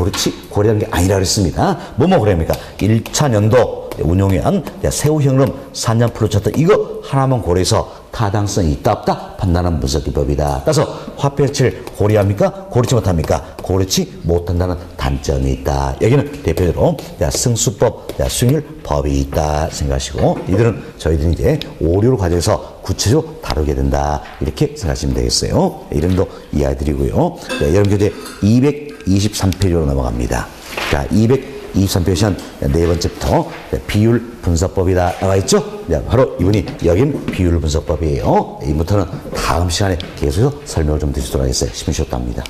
고려하는 게 아니라 그랬습니다. 뭐뭐 고려합니까? 1차 년도 운용한 세후 현금 4년 플루 차트 이거 하나만 고려해서 타당성이 있다 없다 판단하는 분석기법이다. 따라서 화폐 가치를 고려합니까? 고르지 못합니까? 고르지 못한다는 단점이 있다. 여기는 대표적으로 승수법, 수익률 법이 있다 생각하시고, 이들은 저희들이 이제 오류 과정에서 구체적으로 다루게 된다. 이렇게 생각하시면 되겠어요. 이름도 이해해드리고요. 여러분 교재 223페이지로 넘어갑니다. 자, 223페이지는 네 번째부터 비율 분석법이다 나와 있죠? 바로 이분이 여긴 비율 분석법이에요. 이부터는 다음 시간에 계속해서 설명을 좀 드리도록 하겠어요. 10분 쉬었다 합니다.